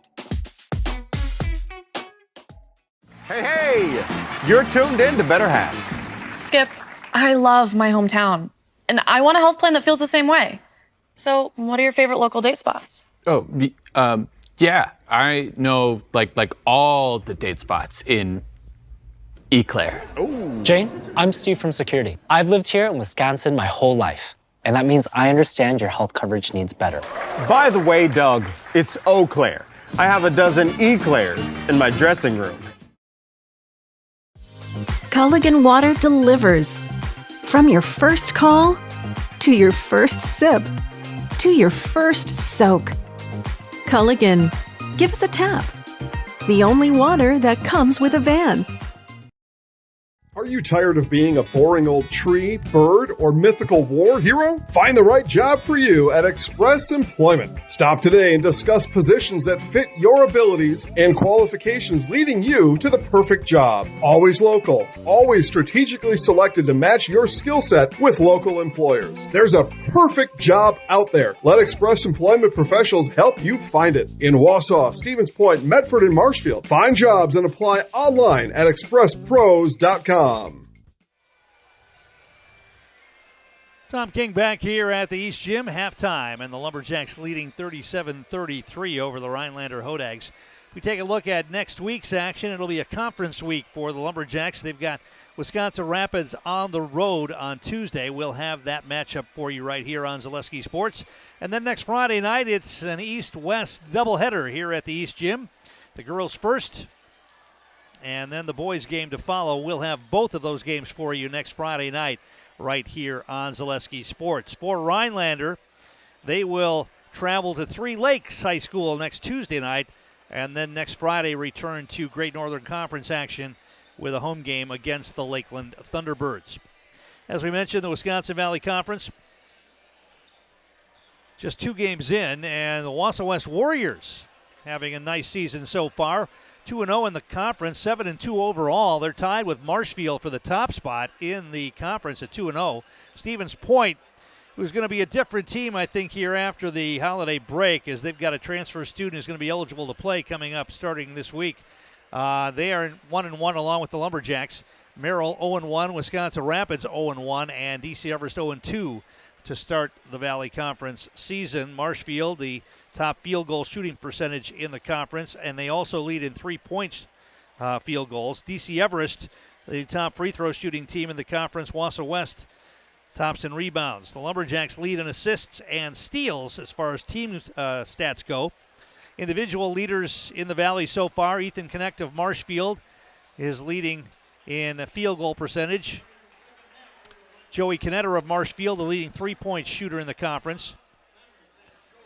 Hey, you're tuned in to Better Halves. Skip, I love my hometown, and I want a health plan that feels the same way. So, what are your favorite local date spots? Oh, yeah, I know like all the date spots in Eau Claire. Jane, I'm Steve from Security. I've lived here in Wisconsin my whole life, and that means I understand your health coverage needs better. By the way, Doug, it's Eau Claire. I have a dozen Eclairs in my dressing room. Culligan Water delivers. From your first call, to your first sip, to your first soak. Culligan, give us a tap. The only water that comes with a van. Are you tired of being a boring old tree, bird, or mythical war hero? Find the right job for you at Express Employment. Stop today and discuss positions that fit your abilities and qualifications, leading you to the perfect job. Always local, always strategically selected to match your skill set with local employers. There's a perfect job out there. Let Express Employment professionals help you find it. In Wausau, Stevens Point, Medford, and Marshfield. Find jobs and apply online at expresspros.com. Tom King back here at the East Gym, halftime, and the Lumberjacks leading 37-33 over the Rhinelander Hodags. If we take a look at next week's action, it'll be a conference week for the Lumberjacks. They've got Wisconsin Rapids on the road on Tuesday. We'll have that matchup for you right here on Zaleski Sports. And then next Friday night, it's an East-West doubleheader here at the East Gym. The girls first, and then the boys game to follow. We'll have both of those games for you next Friday night right here on Zaleski Sports. For Rhinelander, they will travel to Three Lakes High School next Tuesday night, and then next Friday return to Great Northern Conference action with a home game against the Lakeland Thunderbirds. As we mentioned, the Wisconsin Valley Conference just 2 games in, and the Wausau West Warriors having a nice season so far. 2-0 in the conference, 7-2 overall. They're tied with Marshfield for the top spot in the conference at 2-0. Stevens Point, who's going to be a different team, I think, here after the holiday break, as they've got a transfer student who's going to be eligible to play coming up starting this week. They are 1-1 along with the Lumberjacks. Merrill 0-1, Wisconsin Rapids 0-1, and DC Everest 0-2 to start the Valley Conference season. Marshfield, the top field goal shooting percentage in the conference, and they also lead in 3-point field goals. DC Everest, the top free throw shooting team in the conference. Wausau West tops in rebounds. The Lumberjacks lead in assists and steals as far as team stats go. Individual leaders in the Valley so far. Ethan Knecht of Marshfield is leading in field goal percentage. Joey Knetter of Marshfield, the leading 3-point shooter in the conference.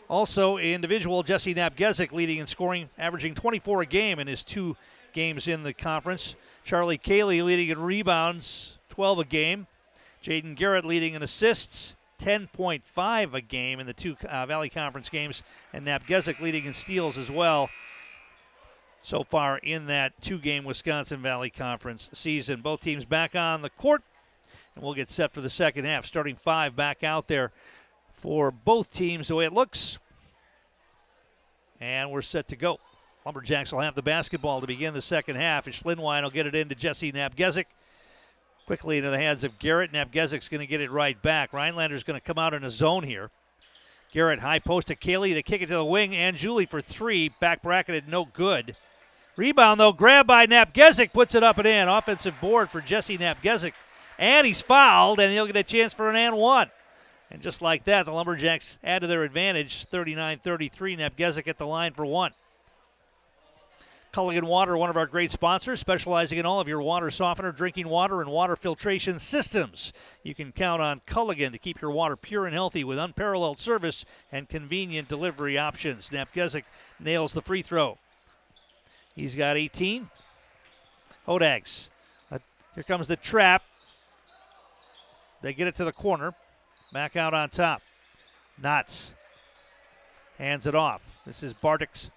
Also, individual, Jesse Nabgezik leading in scoring, averaging 24 a game in his 2 games in the conference. Charlie Cayley leading in rebounds, 12 a game. Jaden Garrett leading in assists, 10.5 a game in the 2 Valley Conference games. And Nabgezik leading in steals as well so far in that 2-game Wisconsin Valley Conference season. Both teams back on the court, and we'll get set for the second half. Starting 5 back out there for both teams the way it looks. And we're set to go. Lumberjacks will have the basketball to begin the second half. Schlinwine will get it into Jesse Nabgezik. Quickly into the hands of Garrett. Nabgezik's going to get it right back. Rhinelander's going to come out in a zone here. Garrett high post to Cayley. They kick it to the wing. And Julie for 3. Back bracketed, no good. Rebound, though, grabbed by Nabgezik. Puts it up and in. Offensive board for Jesse Nabgezik. And he's fouled, and he'll get a chance for an and 1. And just like that, the Lumberjacks add to their advantage, 39-33. Nabgezik at the line for 1. Culligan Water, one of our great sponsors, specializing in all of your water softener, drinking water, and water filtration systems. You can count on Culligan to keep your water pure and healthy with unparalleled service and convenient delivery options. Nabgezik nails the free throw. He's got 18. Hodags. Here comes the trap. They get it to the corner. Back out on top. Knotts hands it off. This is Barkus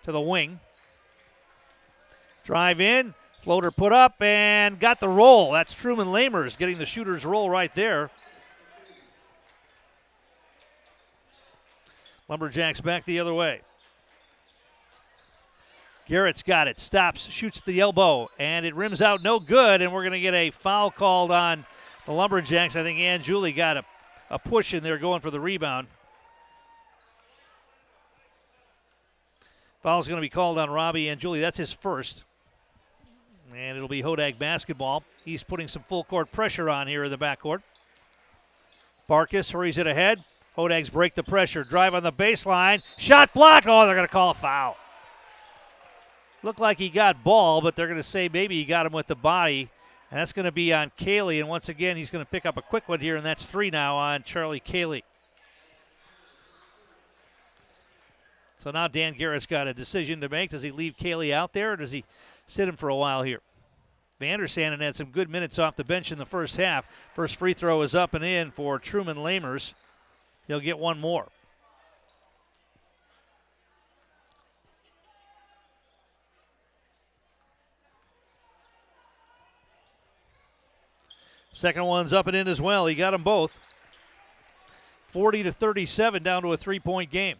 to the wing. Drive in, floater put up, and got the roll. That's Truman Lamers getting the shooter's roll right there. Lumberjacks back the other way. Garrett's got it, stops, shoots at the elbow, and it rims out no good, and we're going to get a foul called on the Lumberjacks. I think Ann Julie got a push in there going for the rebound. Foul's going to be called on Robbie Ann Julie. That's his first. And it'll be Hodag basketball. He's putting some full court pressure on here in the backcourt. Barkus hurries it ahead. Hodags break the pressure. Drive on the baseline. Shot blocked. Oh, they're going to call a foul. Looked like he got ball, but they're going to say maybe he got him with the body. And that's going to be on Cayley. And once again, he's going to pick up a quick one here, and that's 3 now on Charlie Cayley. So now Dan Garrett's got a decision to make. Does he leave Cayley out there, or does he sit him for a while here? Vandersanden had some good minutes off the bench in the first half. First free throw is up and in for Truman Lamers. He'll get one more. Second one's up and in as well. He got them both. 40-37, down to a 3-point game.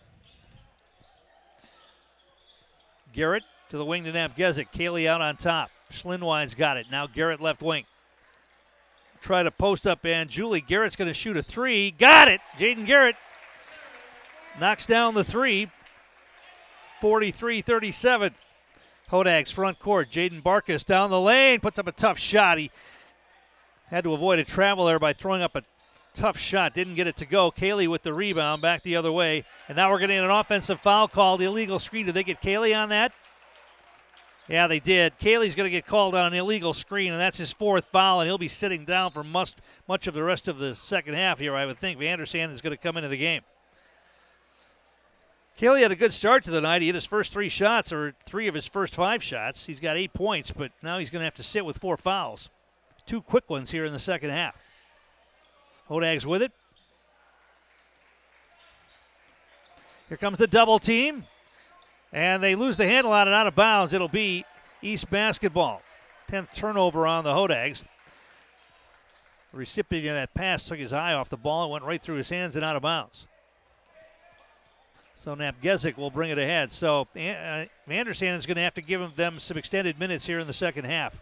Garrett to the wing to Napgezik. Cayley out on top. Schlinwine's got it. Now Garrett left wing. Try to post up Julie. Garrett's going to shoot a three. Got it! Jaden Garrett knocks down the three. 43-37. Hodag's front court. Jaden Barkas down the lane. Puts up a tough shot. He had to avoid a travel there by throwing up a tough shot. Didn't get it to go. Cayley with the rebound. Back the other way. And now we're getting an offensive foul called. Illegal screen. Did they get Cayley on that? Yeah, they did. Cayley's going to get called on an illegal screen, and that's his fourth foul, and he'll be sitting down for much of the rest of the second half here, I would think. Vandersanden is going to come into the game. Cayley had a good start to the night. He hit his first 3 shots, or 3 of his first 5 shots. He's got 8 points, but now he's going to have to sit with 4 fouls. 2 quick ones here in the second half. Hodag's with it. Here comes the double team. And they lose the handle on it out of bounds. It'll be East basketball. 10th turnover on the Hodags. The recipient of that pass took his eye off the ball and went right through his hands and out of bounds. So Napgezik will bring it ahead. So Vandersanden is going to have to give them some extended minutes here in the second half.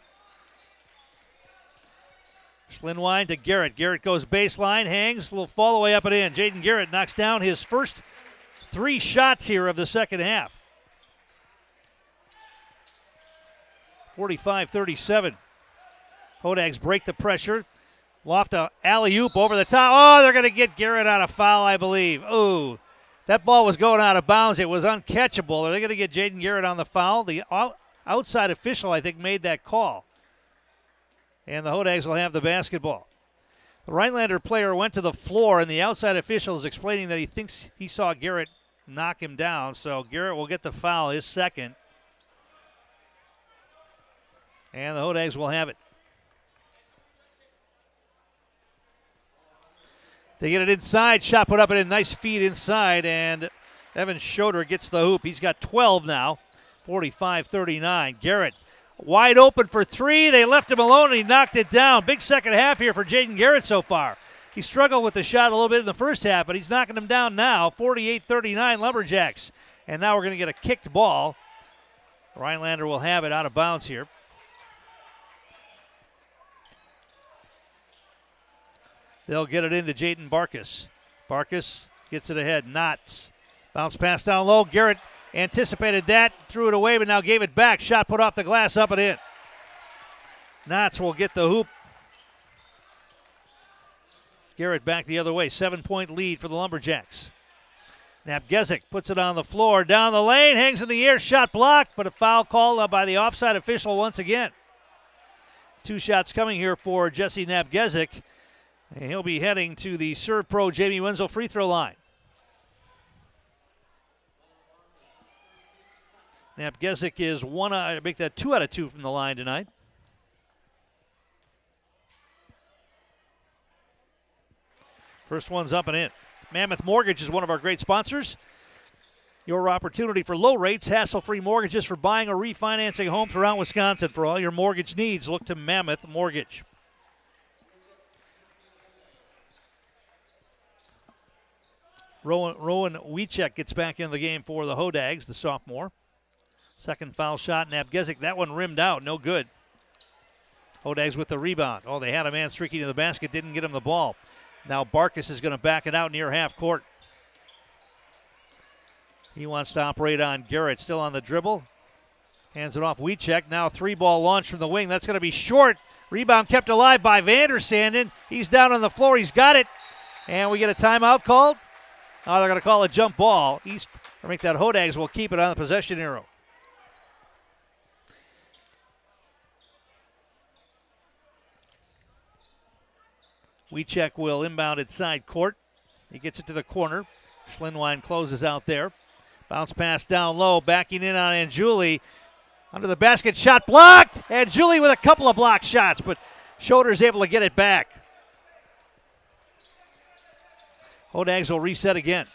Schlinwine to Garrett. Garrett goes baseline, hangs, a little fall away up and in. Jaden Garrett knocks down his first 3 shots here of the second half. 45-37. Hodags break the pressure. Loft a alley-oop over the top. Oh, they're going to get Garrett on a foul, I believe. Oh, that ball was going out of bounds. It was uncatchable. Are they going to get Jaden Garrett on the foul? The outside official, I think, made that call. And the Hodags will have the basketball. The Rhinelander player went to the floor, and the outside official is explaining that he thinks he saw Garrett knock him down. So Garrett will get the foul, his second. And the Hodags will have it. They get it inside. Shot put up and in. Nice feed inside. And Evan Schroeder gets the hoop. He's got 12 now. 45-39. Garrett wide open for 3. They left him alone and he knocked it down. Big second half here for Jaden Garrett so far. He struggled with the shot a little bit in the first half, but he's knocking them down now. 48-39 Lumberjacks. And now we're going to get a kicked ball. Rhinelander will have it out of bounds here. They'll get it into Jaden Barkas. Barkas gets it ahead. Knotts. Bounce pass down low. Garrett anticipated that, threw it away, but now gave it back. Shot put off the glass, up and in. Knotts will get the hoop. Garrett back the other way. 7-point lead for the Lumberjacks. Napgezik puts it on the floor. Down the lane. Hangs in the air. Shot blocked, but a foul called by the offside official once again. 2 shots coming here for Jesse Napgezik. And he'll be heading to the Serve Pro Jamie Wenzel free throw line. Napgezik is 2 out of 2 from the line tonight. First one's up and in. Mammoth Mortgage is one of our great sponsors. Your opportunity for low rates, hassle-free mortgages for buying or refinancing a home throughout Wisconsin. For all your mortgage needs, look to Mammoth Mortgage. Rowan Wiechek gets back in the game for the Hodags, the sophomore. Second foul shot, Napgezik. That one rimmed out, no good. Hodags with the rebound. Oh, they had a man streaking to the basket, didn't get him the ball. Now Barkas is going to back it out near half court. He wants to operate on Garrett, still on the dribble. Hands it off Wiechek. Now 3-ball launch from the wing. That's going to be short. Rebound kept alive by Vandersanden. He's down on the floor. He's got it. And we get a timeout called. Oh, they're going to call a jump ball. East, or make that Hodags will keep it on the possession arrow. Wiechek will inbound at side court. He gets it to the corner. Schlinwine closes out there. Bounce pass down low. Backing in on Anjuli. Under the basket, shot blocked, and Julie with a couple of blocked shots, but Schroeder's able to get it back. Hodags will reset again.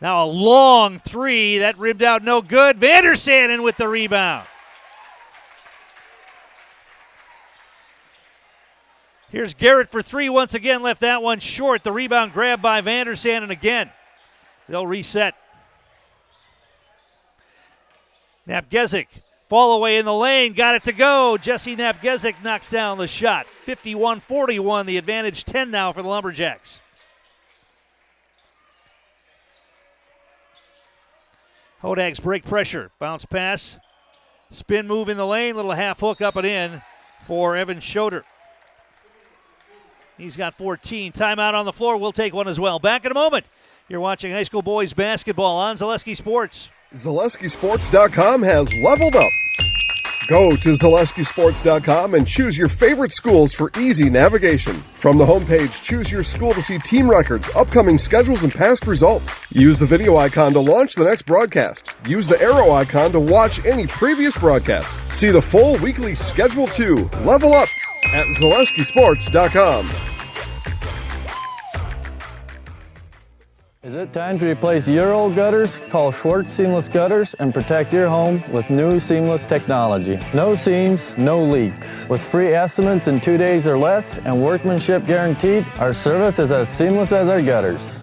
Now a long three, that rimmed out no good. Vandersanden with the rebound. Here's Garrett for three once again, left that one short. The rebound grabbed by Vandersanden again. They'll reset. Napgezik, fall away in the lane, got it to go. Jesse Napgezik knocks down the shot. 51-41, the advantage 10 now for the Lumberjacks. Hodags break pressure, bounce pass, spin move in the lane, little half hook up and in for Evan Schroeder. He's got 14. Timeout on the floor. We'll take one as well. Back in a moment. You're watching high school boys basketball on Zaleski Sports. ZaleskiSports.com has leveled up. Go to ZaleskiSports.com and choose your favorite schools for easy navigation. From the homepage, choose your school to see team records, upcoming schedules, and past results. Use the video icon to launch the next broadcast. Use the arrow icon to watch any previous broadcast. See the full weekly schedule too. Level up at ZaleskiSports.com. Is it time to replace your old gutters? Call Schwartz Seamless Gutters and protect your home with new seamless technology. No seams, no leaks. With free estimates in 2 days or less and workmanship guaranteed, our service is as seamless as our gutters.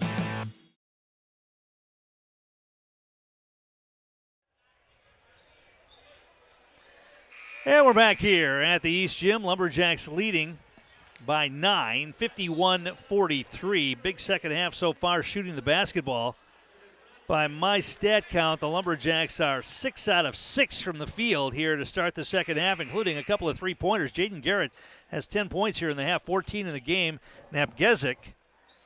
And we're back here at the East Gym. Lumberjacks leading by 9, 51-43. Big second half so far shooting the basketball. By my stat count, the Lumberjacks are 6 out of 6 from the field here to start the second half, including a couple of three-pointers. Jaden Garrett has 10 points here in the half, 14 in the game. Napgezik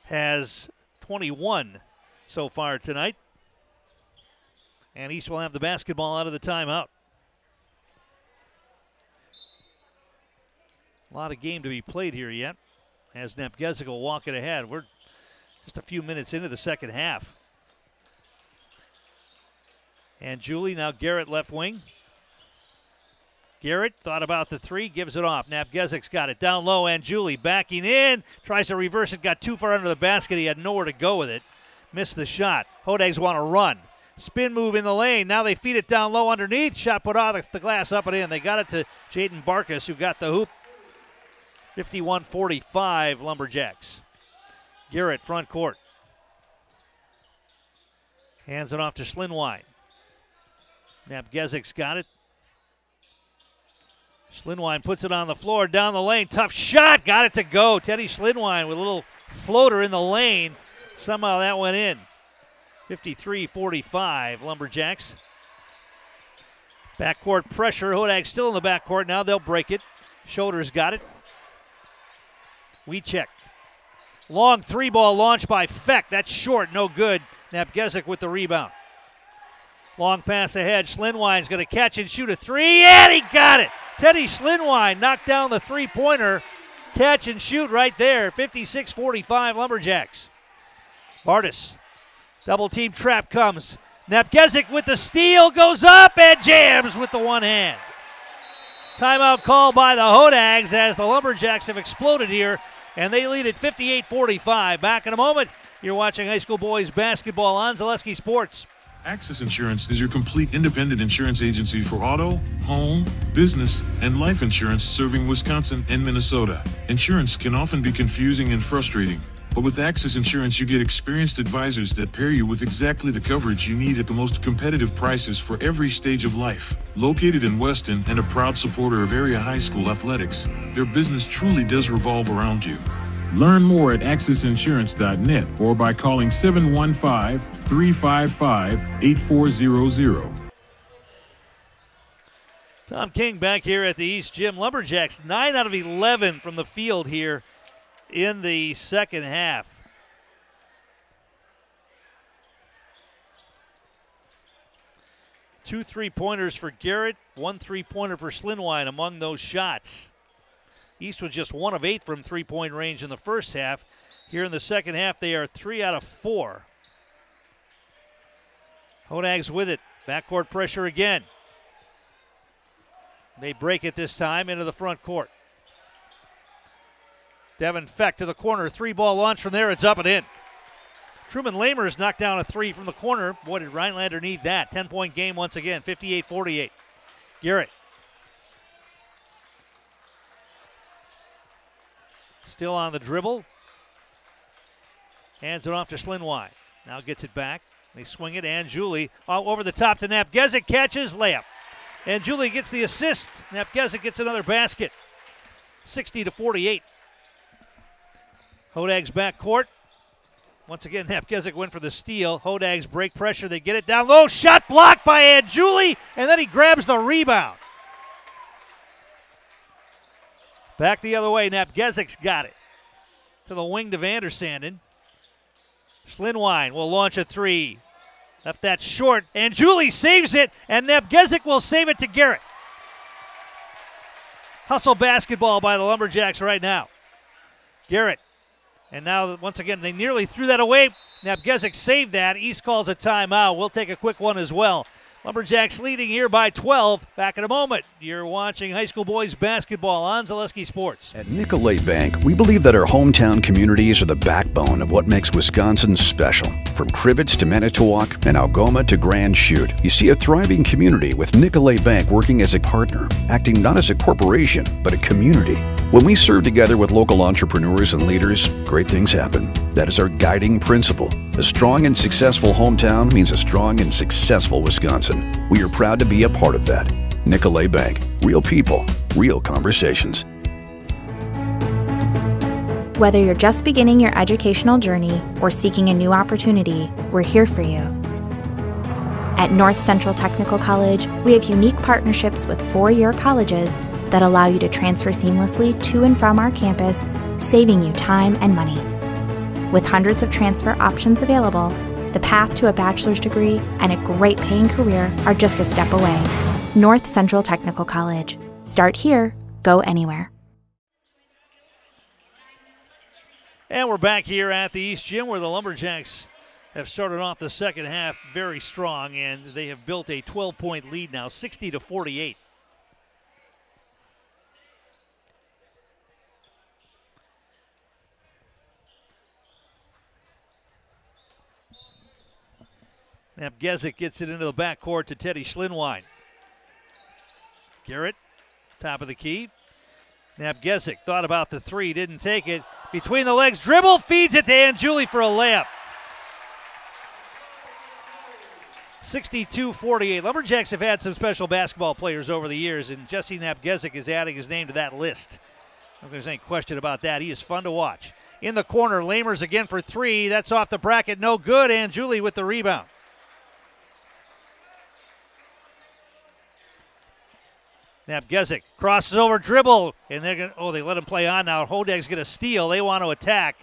has 21 so far tonight. And East will have the basketball out of the timeout. A lot of game to be played here yet, as Napgezik will walk it ahead. We're just a few minutes into the second half. And Julie, now Garrett left wing. Garrett thought about the three, gives it off. Napgezik's got it down low, and Julie backing in, tries to reverse it, got too far under the basket. He had nowhere to go with it. Missed the shot. Hodags want to run. Spin move in the lane. Now they feed it down low underneath. Shot put off the glass, up and in. They got it to Jaden Barkas, who got the hoop. 51-45 Lumberjacks. Garrett front court. Hands it off to Schlinwine. Napgezik's got it. Schlinwine puts it on the floor, down the lane. Tough shot, got it to go. Teddy Schlinwine with a little floater in the lane. Somehow that went in. 53-45 Lumberjacks. Backcourt pressure. Hodag still in the backcourt. Now they'll break it. Schroeder's got it. We check. Long three ball launch by Feck. That's short, no good. Napgezik with the rebound. Long pass ahead. Schlinwine's going to catch and shoot a three, and he got it. Teddy Schlinwine knocked down the three-pointer. Catch and shoot right there. 56-45 Lumberjacks. Bartis. Double team trap comes. Napgezik with the steal, goes up and jams with the one hand. Timeout call by the Hodags as the Lumberjacks have exploded here, and they lead at 58-45. Back in a moment. You're watching high school boys basketball on Zaleski Sports. Access Insurance is your complete independent insurance agency for auto, home, business, and life insurance serving Wisconsin and Minnesota. Insurance can often be confusing and frustrating, but with Access Insurance you get experienced advisors that pair you with exactly the coverage you need at the most competitive prices for every stage of life. Located in Weston and a proud supporter of area high school athletics, their business truly does revolve around you. Learn more at accessinsurance.net or by calling 715-355-8400. Tom King back here at the East Gym. Lumberjacks 9 out of 11 from the field here in the second half. Two three-pointers for Garrett, one three-pointer for Schlinwine among those shots. East was just 1 of 8 from three-point range in the first half. Here in the second half, they are 3 out of 4. Hodags with it. Backcourt pressure again. They break it this time into the front court. Devin Feck to the corner. 3-ball launch from there. It's up and in. Truman Lamers knocked down a 3 from the corner. Boy, did Rhinelander need that. 10-point game once again, 58-48. Garrett. Still on the dribble. Hands it off to Schlinwine. Now gets it back. They swing it, and Julie over the top to Napgezik. Catches, layup. And Julie gets the assist. Napgezik gets another basket. 60-48. Hodag's backcourt. Once again, Napgezik went for the steal. Hodag's break pressure. They get it down low. Shot blocked by Anjuli, and then he grabs the rebound. Back the other way. Napgezik's got it. To the wing to Vandersanden. Schlinwine will launch a 3. Left that short, and Julie saves it, and Napgezik will save it to Garrett. Hustle basketball by the Lumberjacks right now. Garrett. And now, once again, they nearly threw that away. Napgezik saved that. East calls a timeout. We'll take a quick one as well. Lumberjacks leading here by 12. Back in a moment. You're watching high school boys basketball on Zaleski Sports. At Nicolay Bank, we believe that our hometown communities are the backbone of what makes Wisconsin special. From Crivets to Manitowoc and Algoma to Grand Chute, you see a thriving community with Nicolay Bank working as a partner, acting not as a corporation, but a community. When we serve together with local entrepreneurs and leaders, great things happen. That is our guiding principle. A strong and successful hometown means a strong and successful Wisconsin. We are proud to be a part of that. Nicolay Bank. Real people, real conversations. Whether you're just beginning your educational journey or seeking a new opportunity, we're here for you. At North Central Technical College, we have unique partnerships with 4-year colleges that allow you to transfer seamlessly to and from our campus, saving you time and money. With hundreds of transfer options available, the path to a bachelor's degree and a great paying career are just a step away. North Central Technical College. Start here, go anywhere. And we're back here at the East Gym where the Lumberjacks have started off the second half very strong, and they have built a 12-point lead now, 60-48. Napgezik gets it into the backcourt to Teddy Schlinwine. Garrett, top of the key. Napgezik thought about the 3, didn't take it. Between the legs, dribble, feeds it to Anjuli for a layup. 62-48. Lumberjacks have had some special basketball players over the years, and Jesse Napgezik is adding his name to that list. I don't think there's any question about that. He is fun to watch. In the corner, Lamers again for 3. That's off the bracket, no good. Anjuli with the rebound. Napgezik crosses over, dribble, and they're going. They let him play on now. Hodag's going to steal. They want to attack.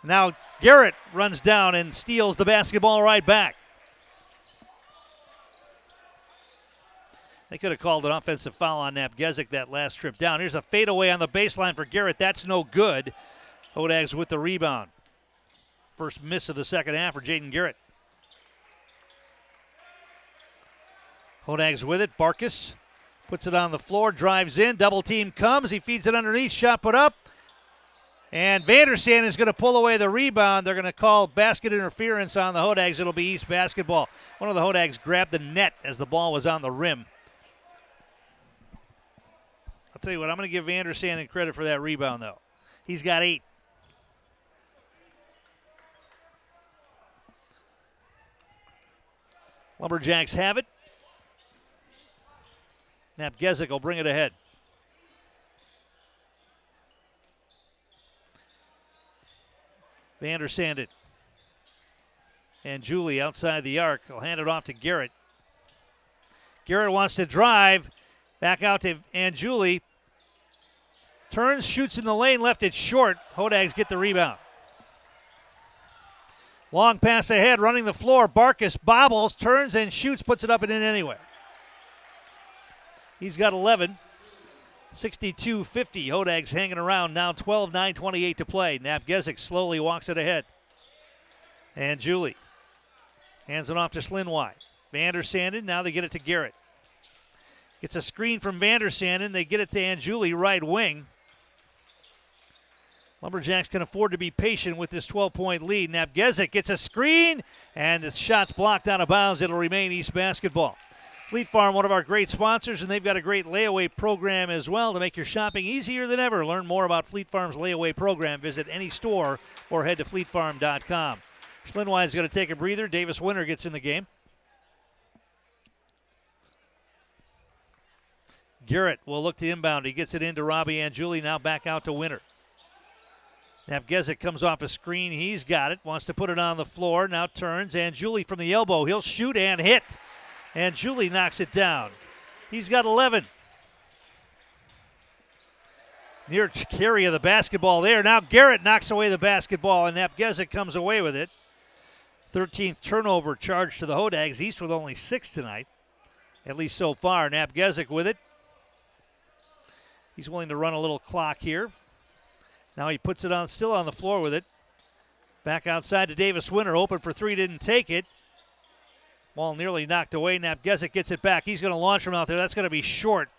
Now Garrett runs down and steals the basketball right back. They could have called an offensive foul on Napgezik that last trip down. Here's a fadeaway on the baseline for Garrett. That's no good. Hodag's with the rebound. First miss of the second half for Jaden Garrett. Hodag's with it. Barkus puts it on the floor, drives in, double team comes, he feeds it underneath, shot put up, and Vandersanden is going to pull away the rebound. They're going to call basket interference on the Hodags. It'll be East basketball. One of the Hodags grabbed the net as the ball was on the rim. I'll tell you what, I'm going to give Vandersanden credit for that rebound, though. He's got 8. Lumberjacks have it. Napgezik will bring it ahead. Vandersanden. And Julie outside the arc. He'll hand it off to Garrett. Garrett wants to drive. Back out to Anjuli. Turns, shoots in the lane, left it short. Hodags get the rebound. Long pass ahead, running the floor. Barkus bobbles, turns and shoots, puts it up and in anyway. He's got 11. 62-50. Hodags hanging around now. 12, 9:28 to play. Napgezik slowly walks it ahead. And Julie hands it off to Schlinwine. Vandersanden, now they get it to Garrett. Gets a screen from Vandersanden. They get it to Anjuli, right wing. Lumberjacks can afford to be patient with this 12-point lead. Napgezik gets a screen, and the shot's blocked out of bounds. It'll remain East basketball. Fleet Farm, one of our great sponsors, and they've got a great layaway program as well to make your shopping easier than ever. Learn more about Fleet Farm's layaway program. Visit any store or head to fleetfarm.com. Schlinwine is going to take a breather. Davis Winter gets in the game. Garrett will look to inbound. He gets it into Robbie Anjuli, now back out to Winter. Napgezik comes off a screen. He's got it. Wants to put it on the floor. Now turns. Anjuli from the elbow. He'll shoot and hit. Anjuli knocks it down. He's got 11. Near carry of the basketball there. Now Garrett knocks away the basketball, and Napgezik comes away with it. 13th turnover charge to the Hodags. East with only 6 tonight, at least so far. Napgezik with it. He's willing to run a little clock here. Now he puts it on, still on the floor with it. Back outside to Davis Winter, open for three, didn't take it. Ball nearly knocked away. Napgezik gets it back. He's going to launch from out there. That's going to be short.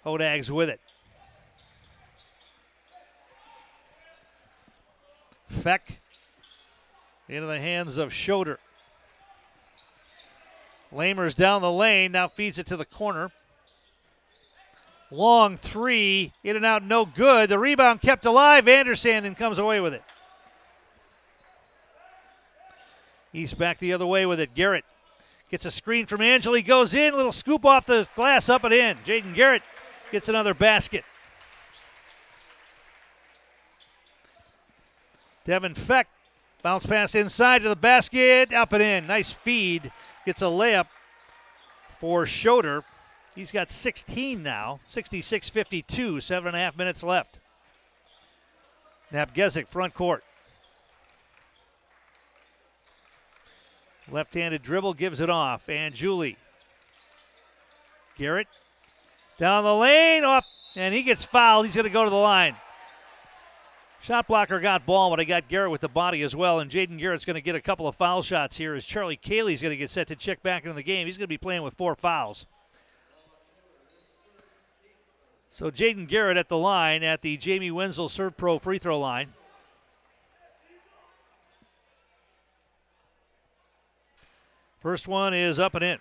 Hodags with it. Feck into the hands of Schroeder. Lamers down the lane, now feeds it to the corner. Long three, in and out, no good. The rebound kept alive. Vandersanden comes away with it. East back the other way with it. Garrett gets a screen from Anjuli, goes in, little scoop off the glass, up and in. Jaden Garrett gets another basket. Devin Feck, bounce pass inside to the basket, up and in. Nice feed, gets a layup for Schroeder. He's got 16 now, 66-52, 7.5 minutes left. Napgezik front court. Left-handed dribble, gives it off. Anjuli. Garrett down the lane, off, and he gets fouled. He's going to go to the line. Shot blocker got ball, but I got Garrett with the body as well, and Jaden Garrett's going to get a couple of foul shots here as Charlie Cayley's going to get set to check back into the game. He's going to be playing with 4 fouls. So Jaden Garrett at the line at the Jamie Wenzel Serve Pro free throw line. First one is up and in.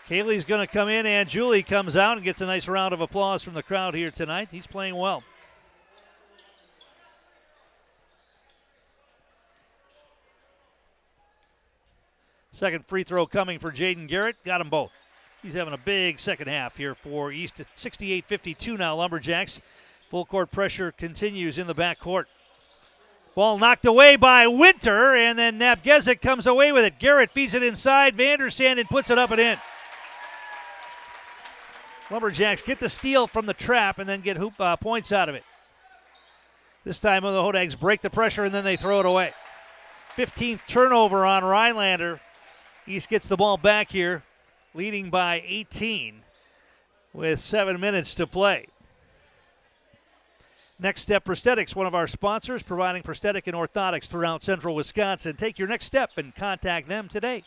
Cayley's going to come in, and Julie comes out and gets a nice round of applause from the crowd here tonight. He's playing well. Second free throw coming for Jaden Garrett. Got them both. He's having a big second half here for East. 68-52 now, Lumberjacks. Full court pressure continues in the backcourt. Ball knocked away by Winter, and then Napgezik comes away with it. Garrett feeds it inside. Vandersanden puts it up and in. Lumberjacks get the steal from the trap and then get points out of it. This time the Hodags break the pressure and then they throw it away. 15th turnover on Rhinelander. East gets the ball back here, leading by 18 with 7 minutes to play. Next Step Prosthetics, one of our sponsors, providing prosthetic and orthotics throughout central Wisconsin. Take your next step and contact them today.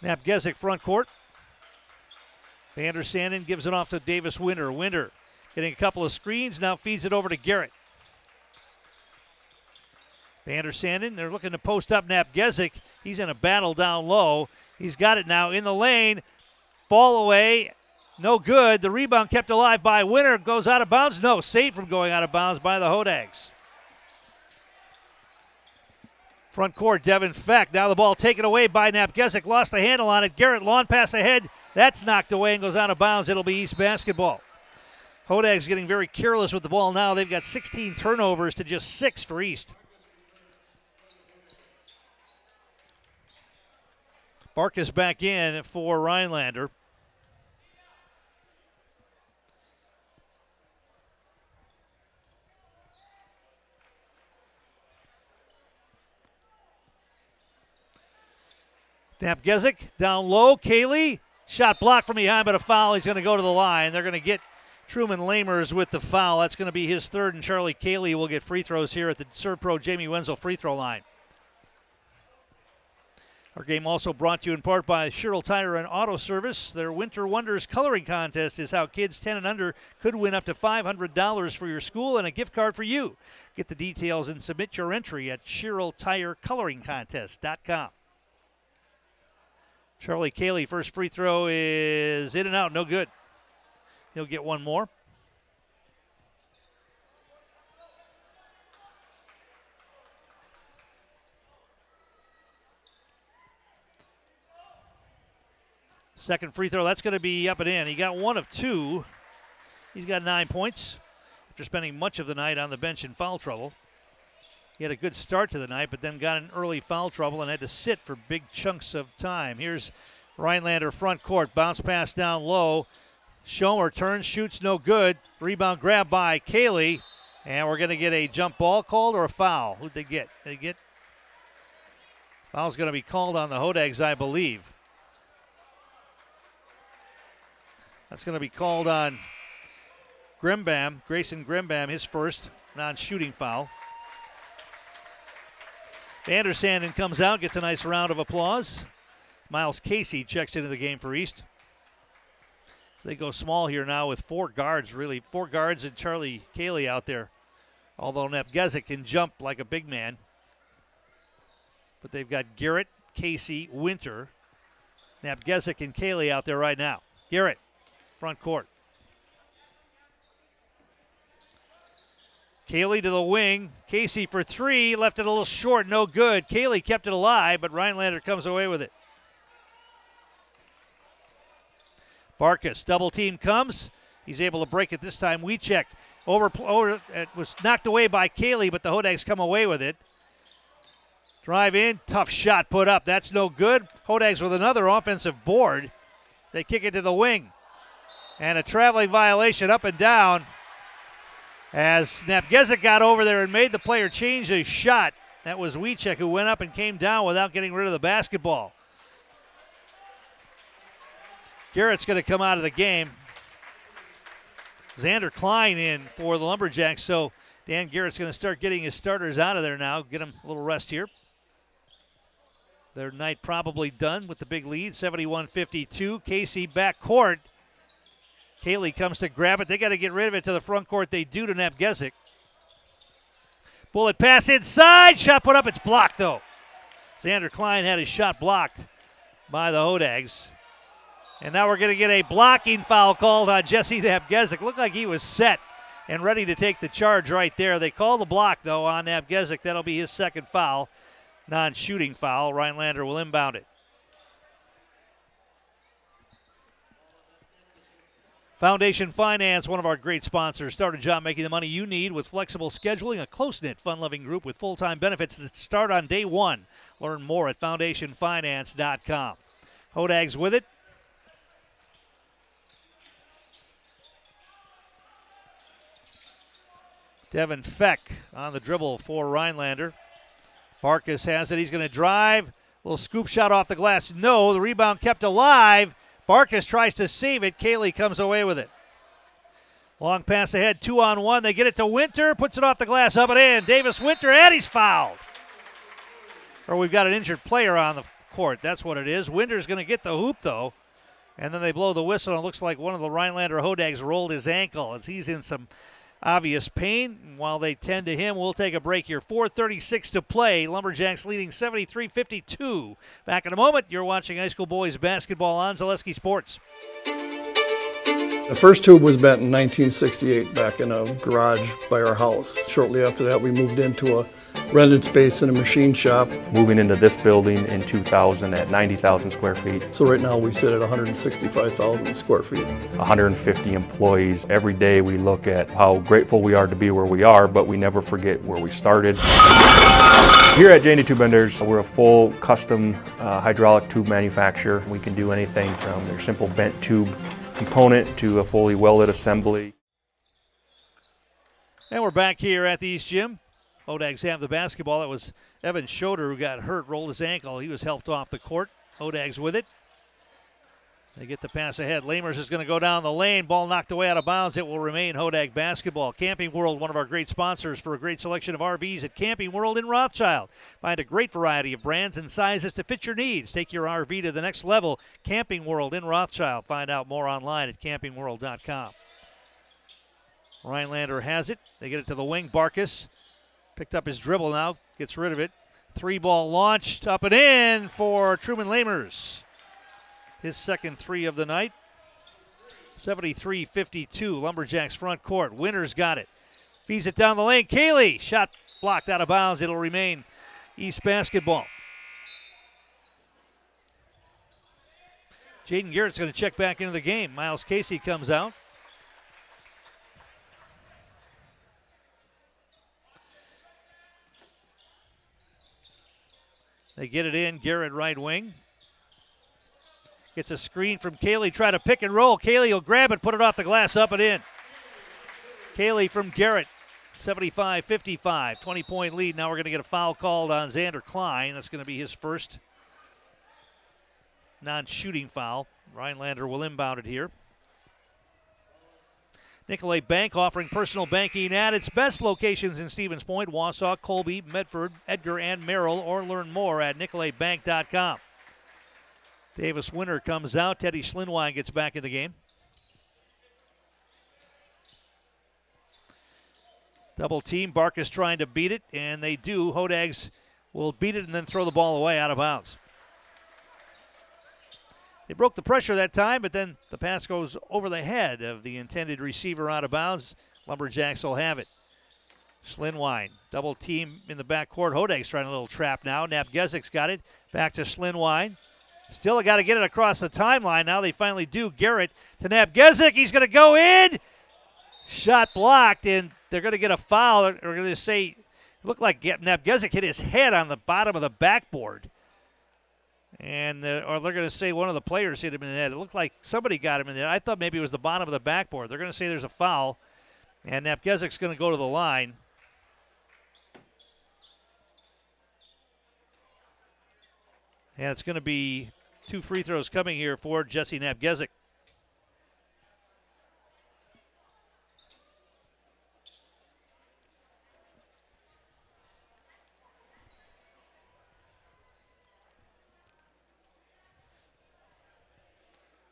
Napgezik front court. Vandersanden gives it off to Davis Winter. Winter getting a couple of screens, now feeds it over to Garrett. Vandersanden, they're looking to post up Napgezik. He's in a battle down low. He's got it now in the lane. Fall away. No good. The rebound kept alive by Winter. Goes out of bounds. No, saved from going out of bounds by the Hodags. Front court, Devin Feck. Now the ball taken away by Napgezik. Lost the handle on it. Garrett, lawn pass ahead. That's knocked away and goes out of bounds. It'll be East basketball. Hodags getting very careless with the ball now. They've got 16 turnovers to just 6 for East. Barkas back in for Rhinelander. Napgezik down low. Cayley, shot blocked from behind, but a foul. He's going to go to the line. They're going to get Truman Lamers with the foul. That's going to be his third, and Charlie Cayley will get free throws here at the Servpro Jamie Wenzel free throw line. Our game also brought to you in part by Sherrill Tire and Auto Service. Their Winter Wonders coloring contest is how kids 10 and under could win up to $500 for your school and a gift card for you. Get the details and submit your entry at SherrillTireColoringContest.com. Charlie Cayley, first free throw is in and out, no good. He'll get one more. Second free throw, that's going to be up and in. He got one of two. He's got 9 points after spending much of the night on the bench in foul trouble. He had a good start to the night, but then got in early foul trouble and had to sit for big chunks of time. Here's Rhinelander front court. Bounce pass down low. Schomer turns, shoots, no good. Rebound grab by Cayley. And we're going to get a jump ball called or a foul. Who'd they get? Foul's going to be called on the Hodags, I believe. That's going to be called on Grimbam, Grayson Grimbam, his first non-shooting foul. Vandersanden comes out, gets a nice round of applause. Miles Casey checks into the game for East. They go small here now with four guards and Charlie Cayley out there. Although Nepgezik can jump like a big man. But they've got Garrett, Casey, Winter, Nepgezik, and Cayley out there right now. Garrett, front court. Cayley to the wing. Casey for three. Left it a little short. No good. Cayley kept it alive, but Rhinelander comes away with it. Barkas, double team comes. He's able to break it this time. Wiecek it was knocked away by Cayley, but the Hodags come away with it. Drive in. Tough shot put up. That's no good. Hodags with another offensive board. They kick it to the wing. And a traveling violation up and down as Nepgezik got over there and made the player change his shot. That was Wiecek who went up and came down without getting rid of the basketball. Garrett's going to come out of the game. Xander Klein in for the Lumberjacks, so Dan Garrett's going to start getting his starters out of there now, get them a little rest here. Their night probably done with the big lead, 71-52. Casey back court. Cayley comes to grab it. They got to get rid of it to the front court. They do to Nepgezik. Bullet pass inside. Shot put up. It's blocked, though. Xander Klein had his shot blocked by the Hodags. And now we're going to get a blocking foul called on Jesse Nepgezik. Looked like he was set and ready to take the charge right there. They call the block, though, on Nepgezik. That'll be his second foul. Non-shooting foul. Rhinelander will inbound it. Foundation Finance, one of our great sponsors. Start a job making the money you need with flexible scheduling, a close-knit, fun-loving group with full-time benefits that start on day one. Learn more at foundationfinance.com. Hodags with it. Devin Feck on the dribble for Rhinelander. Barkas has it. He's going to drive. Little scoop shot off the glass. No, the rebound kept alive. Barkas tries to save it. Cayley comes away with it. Long pass ahead, 2-on-1. They get it to Winter. Puts it off the glass, up and in. Davis Winter, and he's fouled. Or we've got an injured player on the court. That's what it is. Winter's going to get the hoop, though. And then they blow the whistle, and it looks like one of the Rhinelander Hodags rolled his ankle as he's in some obvious pain. While they tend to him, we'll take a break here. 4:36 to play. Lumberjacks leading 73-52. Back in a moment. You're watching high school boys basketball on Zaleski Sports. The first tube was bent in 1968 back in a garage by our house. Shortly after that, we moved into a rented space in a machine shop. Moving into this building in 2000 at 90,000 square feet. So right now we sit at 165,000 square feet. 150 employees. Every day we look at how grateful we are to be where we are, but we never forget where we started. Here at J&D Tube Benders, we're a full custom hydraulic tube manufacturer. We can do anything from your simple bent tube component to a fully welded assembly. And we're back here at the East Gym. Hodags have the basketball. That was Evan Schroeder who got hurt, rolled his ankle. He was helped off the court. Hodags with it. They get the pass ahead. Lamers is going to go down the lane. Ball knocked away out of bounds. It will remain Hodag basketball. Camping World, one of our great sponsors for a great selection of RVs at Camping World in Rothschild. Find a great variety of brands and sizes to fit your needs. Take your RV to the next level. Camping World in Rothschild. Find out more online at campingworld.com. Rhinelander has it. They get it to the wing. Barkus picked up his dribble now. Gets rid of it. 3-ball launched. Up and in for Truman Lamers. His second 3 of the night. 73-52, Lumberjacks front court. Winters got it. Feeds it down the lane. Cayley, shot blocked out of bounds. It'll remain East basketball. Jaden Garrett's going to check back into the game. Miles Casey comes out. They get it in. Garrett right wing. Gets a screen from Cayley, try to pick and roll. Cayley will grab it, put it off the glass, up and in. Cayley from Garrett, 75-55, 20-point lead. Now we're going to get a foul called on Xander Klein. That's going to be his first non-shooting foul. Rhinelander will inbound it here. Nicolay Bank offering personal banking at its best locations in Stevens Point, Wausau, Colby, Medford, Edgar, and Merrill, or learn more at nicolaybank.com. Davis Winter comes out. Teddy Schlinwine gets back in the game. Double team. Barkus trying to beat it, and they do. Hodags will beat it and then throw the ball away out of bounds. They broke the pressure that time, but then the pass goes over the head of the intended receiver out of bounds. Lumberjacks will have it. Schlinwine, double team in the backcourt. Hodags trying a little trap now. Napgezik's got it. Back to Schlinwine. Still got to get it across the timeline. Now they finally do. Garrett to Napgezik. He's going to go in. Shot blocked, and they're going to get a foul. They're going to say, it looked like Napgezik hit his head on the bottom of the backboard. And or they're going to say one of the players hit him in the head. It looked like somebody got him in the head. I thought maybe it was the bottom of the backboard. They're going to say there's a foul, and Napgezik's going to go to the line. And it's going to be 2 free throws coming here for Jesse Napgezik.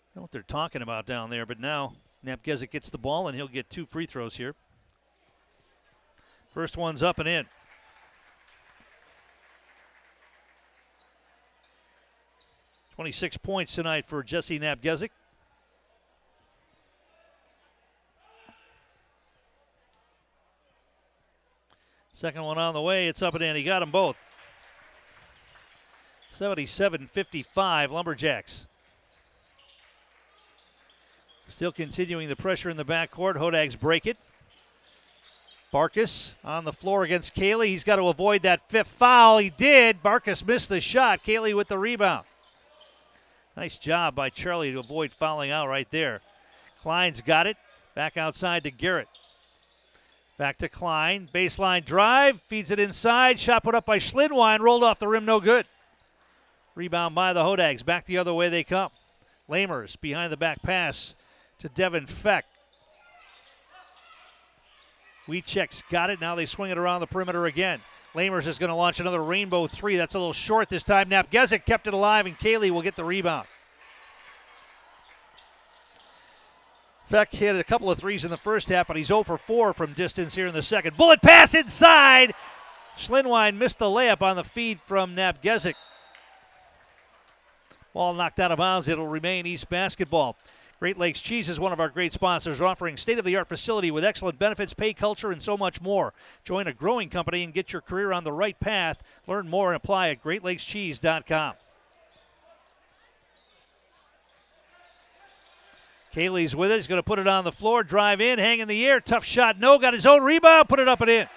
I don't know what they're talking about down there, but now Napgezik gets the ball and he'll get 2 free throws here. First one's up and in. .26 tonight for Jesse Napgezik. Second one on the way. It's up and in. He got them both. 77-55 Lumberjacks. Still continuing the pressure in the backcourt. Hodags break it. Barkus on the floor against Cayley. He's got to avoid that 5th foul. He did. Barkus missed the shot. Cayley with the rebound. Nice job by Charlie to avoid fouling out right there. Klein's got it. Back outside to Garrett. Back to Klein. Baseline drive. Feeds it inside. Shot put up by Schlinwine. Rolled off the rim. No good. Rebound by the Hodags. Back the other way they come. Lamers behind the back pass to Devin Feck. Wiechek's got it. Now they swing it around the perimeter again. Lamers is going to launch another rainbow 3. That's a little short this time. Napgezik kept it alive, and Cayley will get the rebound. Feck hit a couple of threes in the first half, but he's 0 for 4 from distance here in the second. Bullet pass inside. Schlinwine missed the layup on the feed from Napgezik. Ball knocked out of bounds. It'll remain East basketball. Great Lakes Cheese is one of our great sponsors, offering state-of-the-art facility with excellent benefits, pay culture, and so much more. Join a growing company and get your career on the right path. Learn more and apply at GreatLakesCheese.com. Cayley's with it. He's going to put it on the floor, drive in, hang in the air. Tough shot. No, got his own rebound, put it up and in.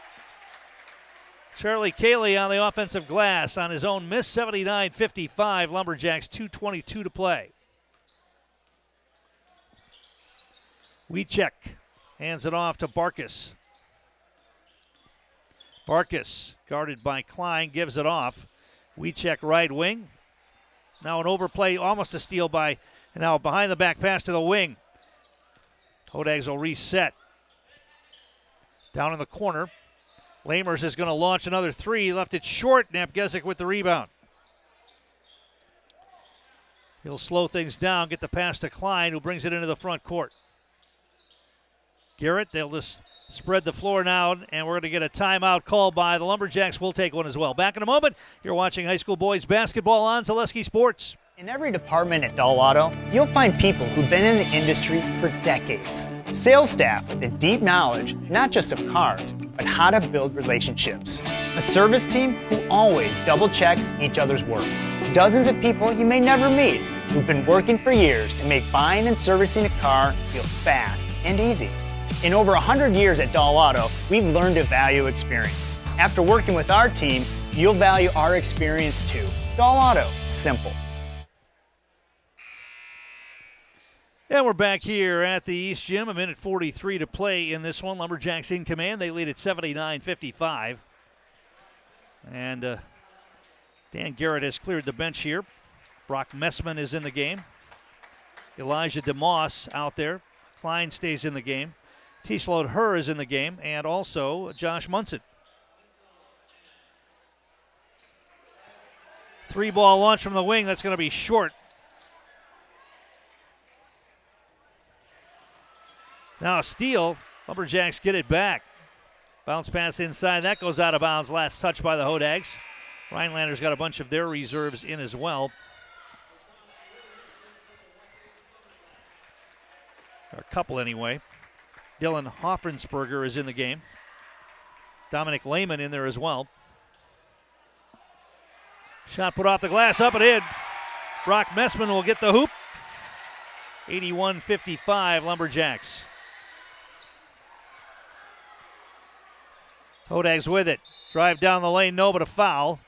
Charlie Cayley on the offensive glass on his own miss. 79-55. Lumberjacks, 2:22 to play. Wiechek hands it off to Barkus. Barkus, guarded by Klein, gives it off. Wiechek right wing. Now an overplay, almost a steal by And now behind the back pass to the wing. Hodags will reset. Down in the corner. Lamers is going to launch another three. Left it short. Napgezik with the rebound. He'll slow things down, get the pass to Klein, who brings it into the front court. Garrett, they'll just spread the floor now, and we're going to get a timeout called by the Lumberjacks. We'll take one as well. Back in a moment. You're watching high school boys basketball on Zaleski Sports. In every department at Dahl Auto, you'll find people who've been in the industry for decades. Sales staff with a deep knowledge, not just of cars, but how to build relationships. A service team who always double checks each other's work. Dozens of people you may never meet who've been working for years to make buying and servicing a car feel fast and easy. In over 100 years at Dahl Auto, we've learned to value experience. After working with our team, you'll value our experience too. Dahl Auto, simple. And we're back here at the East Gym. A minute 43 to play in this one. Lumberjacks in command. They lead at 79-55. And Dan Garrett has cleared the bench here. Brock Messman is in the game. Elijah DeMoss out there. Klein stays in the game. Tishlod Herr is in the game. And also Josh Munson. 3-ball launch from the wing. That's going to be short. Now a steal. Lumberjacks get it back. Bounce pass inside. That goes out of bounds. Last touch by the Hodags. Rhinelander's got a bunch of their reserves in as well. Or a couple anyway. Dylan Hoffensberger is in the game. Dominic Lehman in there as well. Shot put off the glass, up and in. Brock Messman will get the hoop. 81-55 Lumberjacks. Hodags with it. Drive down the lane, no, but a foul.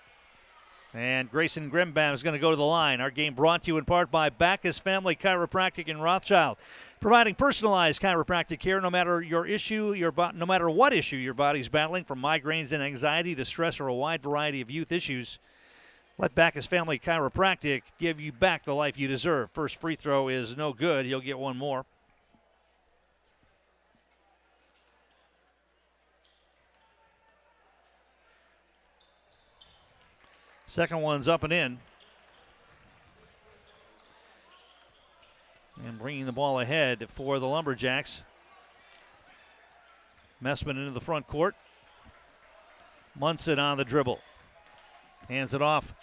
And Grayson Grimbam is going to go to the line. Our game brought to you in part by Backus Family Chiropractic in Rothschild, providing personalized chiropractic care no matter your issue, no matter what issue your body's battling, from migraines and anxiety to stress or a wide variety of youth issues. Let Backus Family Chiropractic give you back the life you deserve. First free throw is no good. You'll get one more. Second one's up and in. And bringing the ball ahead for the Lumberjacks. Messman into the front court. Munson on the dribble. Hands it off.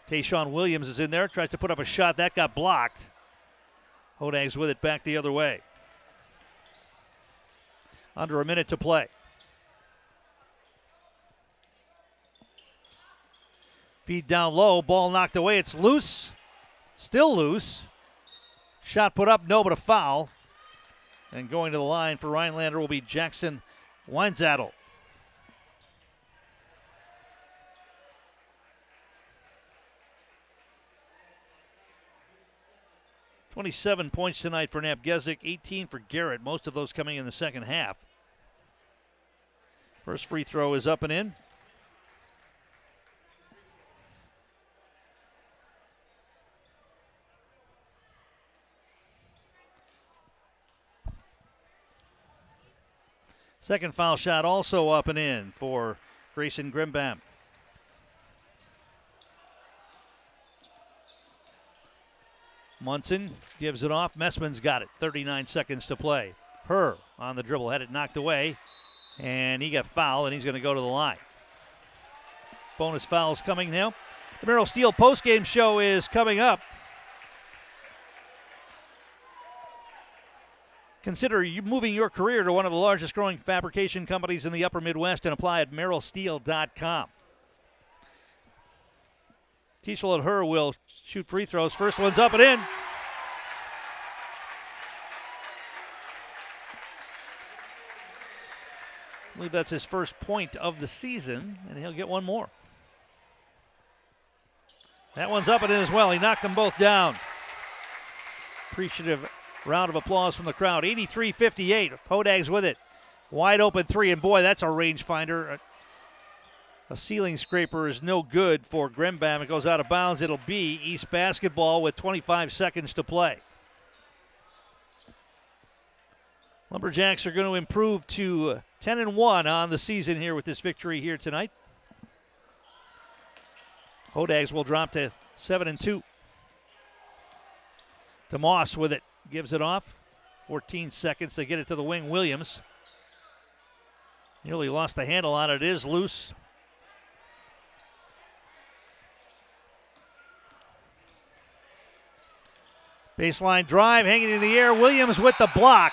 Tayshawn Williams is in there. Tries to put up a shot. That got blocked. Hodags with it back the other way. Under a minute to play. Feed down low, ball knocked away. It's loose, still loose. Shot put up, no, but a foul. And going to the line for Rhinelander will be Jackson Weinzadel. "27 points tonight for Napgezik, 18 for Garrett, most of those coming in the second half. First free throw is up and in. Second foul shot also up and in for Grayson Grimbam. Munson gives it off. Messman's got it. 39 seconds to play. Herr on the dribble, had it knocked away, and he got fouled, and he's going to go to the line. Bonus fouls coming now. The Merrill Steel postgame show is coming up. Consider moving your career to one of the largest growing fabrication companies in the upper Midwest and apply at merrillsteel.com. Tishlod Herr will shoot free throws. First one's up and in. I believe that's his first point of the season, and he'll get one more. That one's up and in as well. He knocked them both down. Appreciative round of applause from the crowd. 83-58. Hodags with it. Wide open three, and boy, that's a rangefinder. A ceiling scraper is no good for Grimbam. It goes out of bounds. It'll be East basketball with 25 seconds to play. Lumberjacks are going to improve to 10-1 on the season here with this victory here tonight. Hodags will drop to 7-2. DeMoss with it, gives it off. 14 seconds, they get it to the wing. Williams nearly lost the handle on it. It is loose. Baseline drive, hanging in the air. Williams with the block.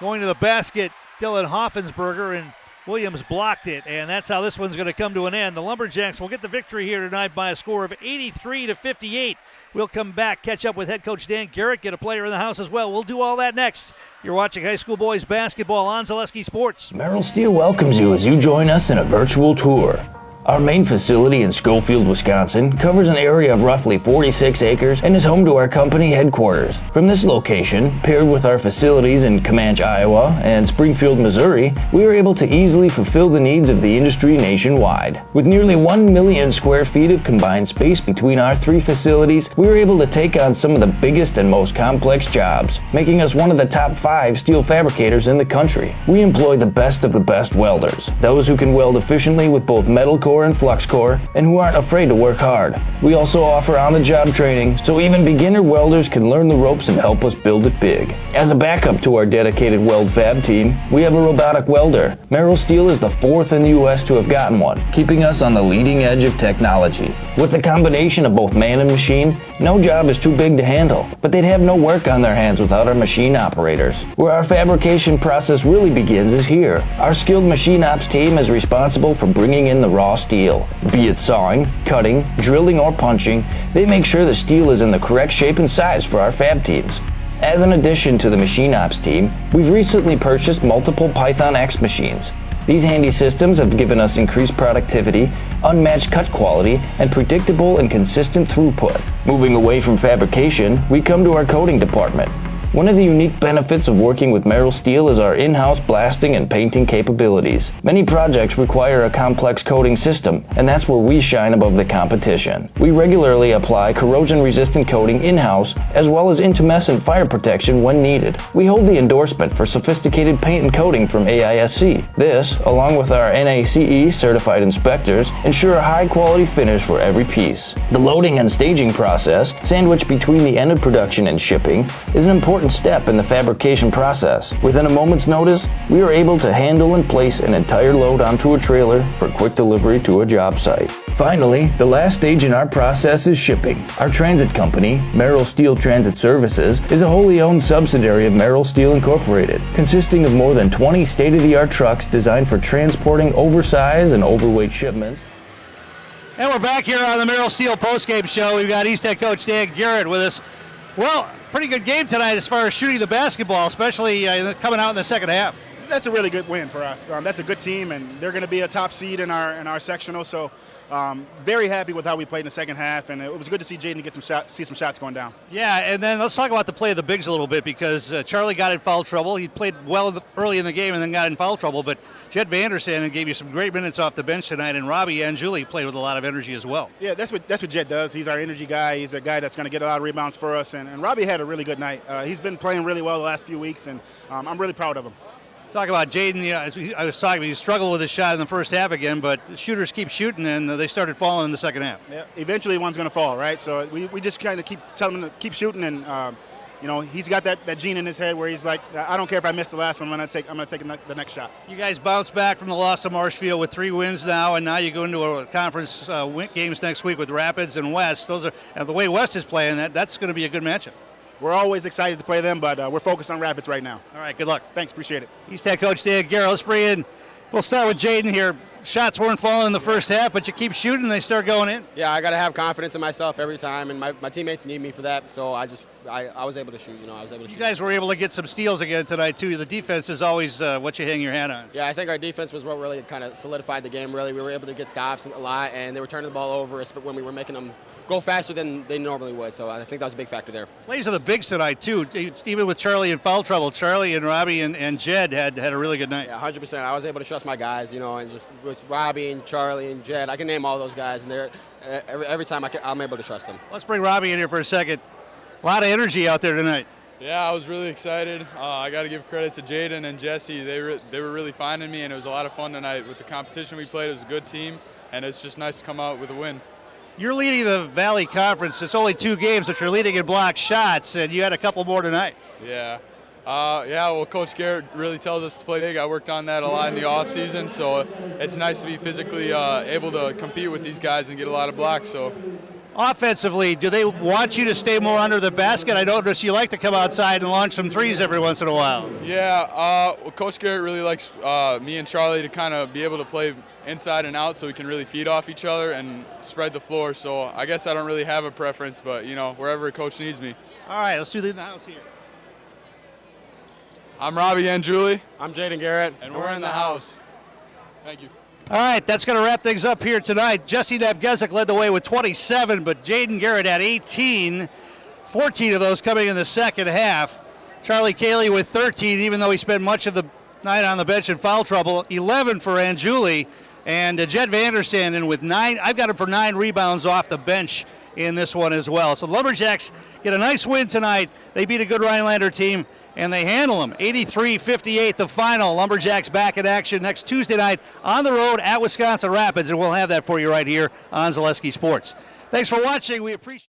Going to the basket, Dylan Hoffensberger, and Williams blocked it, and that's how this one's going to come to an end. The Lumberjacks will get the victory here tonight by a score of 83-58. We'll come back, catch up with head coach Dan Garrett, get a player in the house as well. We'll do all that next. You're watching high school boys basketball on Zaleski Sports. Merrill Steel welcomes you as you join us in a virtual tour. Our main facility in Schofield, Wisconsin covers an area of roughly 46 acres and is home to our company headquarters. From this location, paired with our facilities in Comanche, Iowa and Springfield, Missouri, we are able to easily fulfill the needs of the industry nationwide. With nearly 1 million square feet of combined space between our three facilities, we are able to take on some of the biggest and most complex jobs, making us one of the top 5 steel fabricators in the country. We employ the best of the best welders, those who can weld efficiently with both metal core and flux core, and who aren't afraid to work hard. We also offer on-the-job training, so even beginner welders can learn the ropes and help us build it big. As a backup to our dedicated weld fab team, we have a robotic welder. Merrill Steel is the 4th in the U.S. to have gotten one, keeping us on the leading edge of technology. With the combination of both man and machine, no job is too big to handle, but they'd have no work on their hands without our machine operators. Where our fabrication process really begins is here. Our skilled machine ops team is responsible for bringing in the raw steel. Be it sawing, cutting, drilling, or punching, they make sure the steel is in the correct shape and size for our fab teams. As an addition to the machine ops team, we've recently purchased multiple Python X machines. These handy systems have given us increased productivity, unmatched cut quality, and predictable and consistent throughput. Moving away from fabrication, we come to our coating department. One of the unique benefits of working with Merrill Steel is our in-house blasting and painting capabilities. Many projects require a complex coating system, and that's where we shine above the competition. We regularly apply corrosion-resistant coating in-house, as well as intumescent fire protection when needed. We hold the endorsement for sophisticated paint and coating from AISC. This, along with our NACE certified inspectors, ensure a high-quality finish for every piece. The loading and staging process, sandwiched between the end of production and shipping, is an important step in the fabrication process. Within a moment's notice, we are able to handle and place an entire load onto a trailer for quick delivery to a job site. Finally, the last stage in our process is shipping. Our transit company, Merrill Steel Transit Services, is a wholly owned subsidiary of Merrill Steel Incorporated, consisting of more than 20 state-of-the-art trucks designed for transporting oversized and overweight shipments. And we're back here on the Merrill Steel postgame show. We've got East Head Coach Dan Garrett with us. Well, pretty good game tonight as far as shooting the basketball, especially coming out in the second half. That's a really good win for us. That's a good team, and they're going to be a top seed in our sectional. So, very happy with how we played in the second half, and it was good to see Jaden get see some shots going down. Yeah, and then let's talk about the play of the bigs a little bit, because Charlie got in foul trouble. He played well early in the game and then got in foul trouble, but Jed Vanderson gave you some great minutes off the bench tonight, and Robbie Anjuli played with a lot of energy as well. Yeah, that's what Jed does. He's our energy guy. He's a guy that's going to get a lot of rebounds for us, and Robbie had a really good night. He's been playing really well the last few weeks, and I'm really proud of him. Talk about Jaden, as I was talking, he struggled with his shot in the first half again, but the shooters keep shooting, and they started falling in the second half. Yeah, eventually one's going to fall, right? So we just kind of keep telling him to keep shooting, and he's got that gene in his head where he's like, I don't care if I miss the last one, I'm going to take the next shot. You guys bounce back from the loss to Marshfield with 3 wins now, and now you go into a conference games next week with Rapids and West. Those are, and the way West is playing, that's going to be a good matchup. We're always excited to play them, but we're focused on Rapids right now. All right, good luck. Thanks, appreciate it. East Head Coach Dan Garrett. Let's bring in. We'll start with Jaden here. Shots weren't falling in the first half, but you keep shooting, and they start going in. Yeah, I got to have confidence in myself every time, and my teammates need me for that. So I was able to shoot. You guys were able to get some steals again tonight too. The defense is always what you hang your hat on. Yeah, I think our defense was what really kind of solidified the game. Really, we were able to get stops a lot, and they were turning the ball over when we were making them go faster than they normally would. So I think that was a big factor there. Plays of the bigs tonight too. Even with Charlie in foul trouble, Charlie and Robbie and Jed had a really good night. Yeah, 100%. I was able to trust my guys, and just with Robbie and Charlie and Jed, I can name all those guys, and they're every time I'm able to trust them. Let's bring Robbie in here for a second. A lot of energy out there tonight. Yeah, I was really excited. I got to give credit to Jaden and Jesse. They were really finding me, and it was a lot of fun tonight. With the competition we played, it was a good team, and it's just nice to come out with a win. You're leading the Valley Conference. It's only 2 games, but you're leading in block shots, and you had a couple more tonight. Yeah. Well, Coach Garrett really tells us to play big. I worked on that a lot in the offseason, so it's nice to be physically able to compete with these guys and get a lot of blocks. So. Offensively, do they want you to stay more under the basket? I notice you like to come outside and launch some threes every once in a while. Yeah, Coach Garrett really likes me and Charlie to kind of be able to play inside and out so we can really feed off each other and spread the floor. So I guess I don't really have a preference, but, wherever a coach needs me. All right, let's do the house here. I'm Robbie and Julie. I'm Jaden Garrett. And we're in the house. Thank you. All right, that's going to wrap things up here tonight. Jesse Nabgezik led the way with 27, but Jaden Garrett had 18, 14 of those coming in the second half. Charlie Cayley with 13, even though he spent much of the night on the bench in foul trouble. 11 for Anjuli, and Jed Vanderstand in with 9. I've got him for 9 rebounds off the bench in this one as well. So the Lumberjacks get a nice win tonight. They beat a good Rhinelander team, and they handle them. 83-58 the final. Lumberjacks back in action next Tuesday night on the road at Wisconsin Rapids, and we'll have that for you right here on Zaleski Sports. Thanks for watching. We appreciate